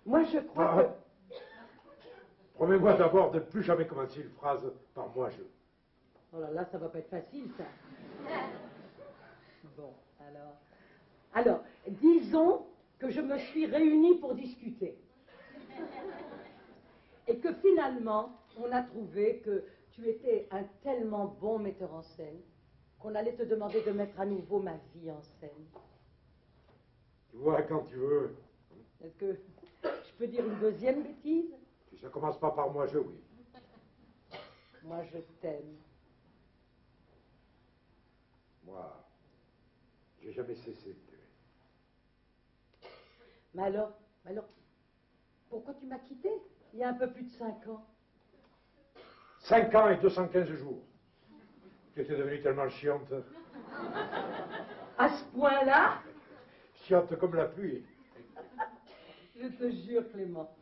Moi, je crois que... Promets-moi d'abord de ne plus jamais commencer une phrase par moi je. Oh là là, ça va pas être facile, ça. Bon, alors... Alors, disons que je me suis réunie pour discuter. Et que finalement, on a trouvé que tu étais un tellement bon metteur en scène qu'on allait te demander de mettre à nouveau ma vie en scène. Tu vois, quand tu veux. Est-ce que je peux dire une deuxième bêtise? Si ça commence pas par moi je, oui. Moi, je t'aime. Moi, j'ai jamais cessé de t'aimer. Mais alors, pourquoi tu m'as quitté il y a un peu plus de 5 ans? 5 ans et 215 jours. Tu étais devenue tellement chiante. À ce point-là? Chiante comme la pluie. Je te jure, Clément,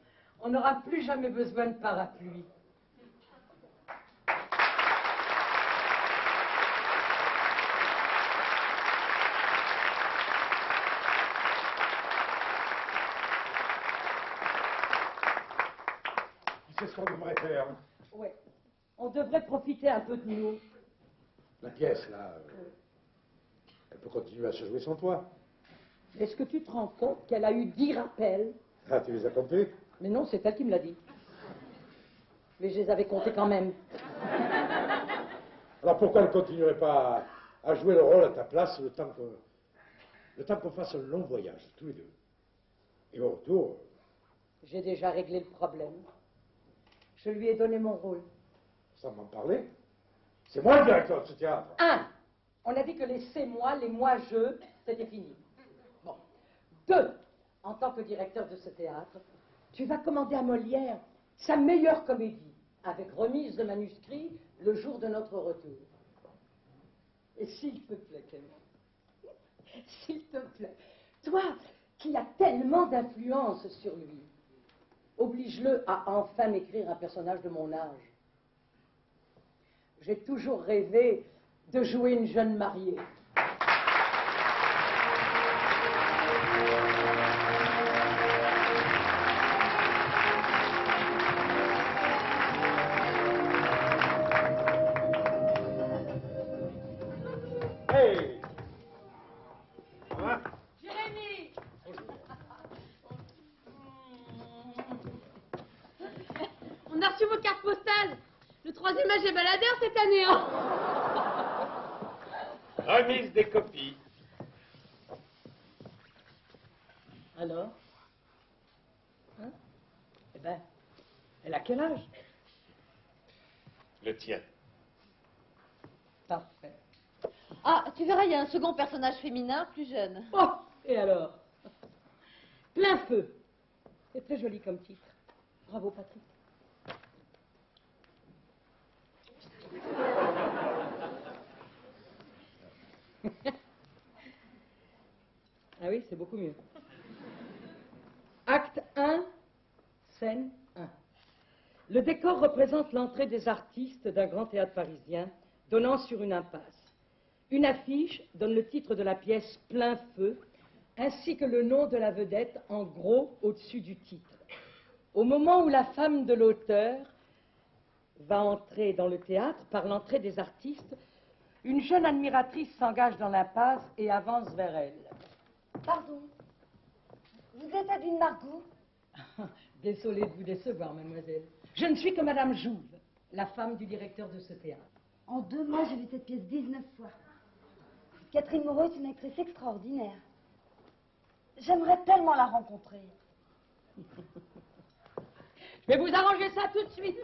on n'aura plus jamais besoin de parapluie. Qu'est-ce qu'on devrait faire? Ouais. On devrait profiter un peu de nous. La pièce, là, elle peut continuer à se jouer sans toi. Est-ce que tu te rends compte qu'elle a eu 10 rappels? Ah, tu les as comptés? Mais non, c'est elle qui me l'a dit. Mais je les avais comptés quand même. Alors pourquoi elle ne continuerait pas à jouer le rôle à ta place le temps qu'on fasse un long voyage, tous les deux? Et au retour... J'ai déjà réglé le problème. Je lui ai donné mon rôle. Sans m'en parler. C'est moi le directeur de ce théâtre. 1. On a dit que les c'est-moi, les moi-je, c'était fini. Bon. 2. En tant que directeur de ce théâtre, tu vas commander à Molière sa meilleure comédie, avec remise de manuscrit le jour de notre retour. Et s'il te plaît, Clément, s'il te plaît, toi qui as tellement d'influence sur lui, oblige-le à enfin m'écrire un personnage de mon âge. J'ai toujours rêvé de jouer une jeune mariée. Hey! Ça va? Jérémy! On a reçu vos cartes postales. Le 3e âge est baladeur cette année, hein? Remise des copies. Alors? Hein? Eh ben, elle a quel âge? Le tien. Parfait. Ah, tu verras, il y a un second personnage féminin plus jeune. Oh! Et alors? Plein feu. C'est très joli comme titre. Bravo, Patrick. Ah oui, c'est beaucoup mieux. Acte 1, scène 1. Le décor représente l'entrée des artistes d'un grand théâtre parisien donnant sur une impasse. Une affiche donne le titre de la pièce Plein feu, ainsi que le nom de la vedette en gros au-dessus du titre. Au moment où la femme de l'auteur va entrer dans le théâtre, par l'entrée des artistes, une jeune admiratrice s'engage dans l'impasse et avance vers elle. Pardon. Vous êtes Adeline Margot? Désolée de vous décevoir, mademoiselle. Je ne suis que Madame Jouve, la femme du directeur de ce théâtre. En 2 mois, j'ai vu cette pièce 19 fois. Catherine Moreau est une actrice extraordinaire. J'aimerais tellement la rencontrer. Je vais vous arranger ça tout de suite.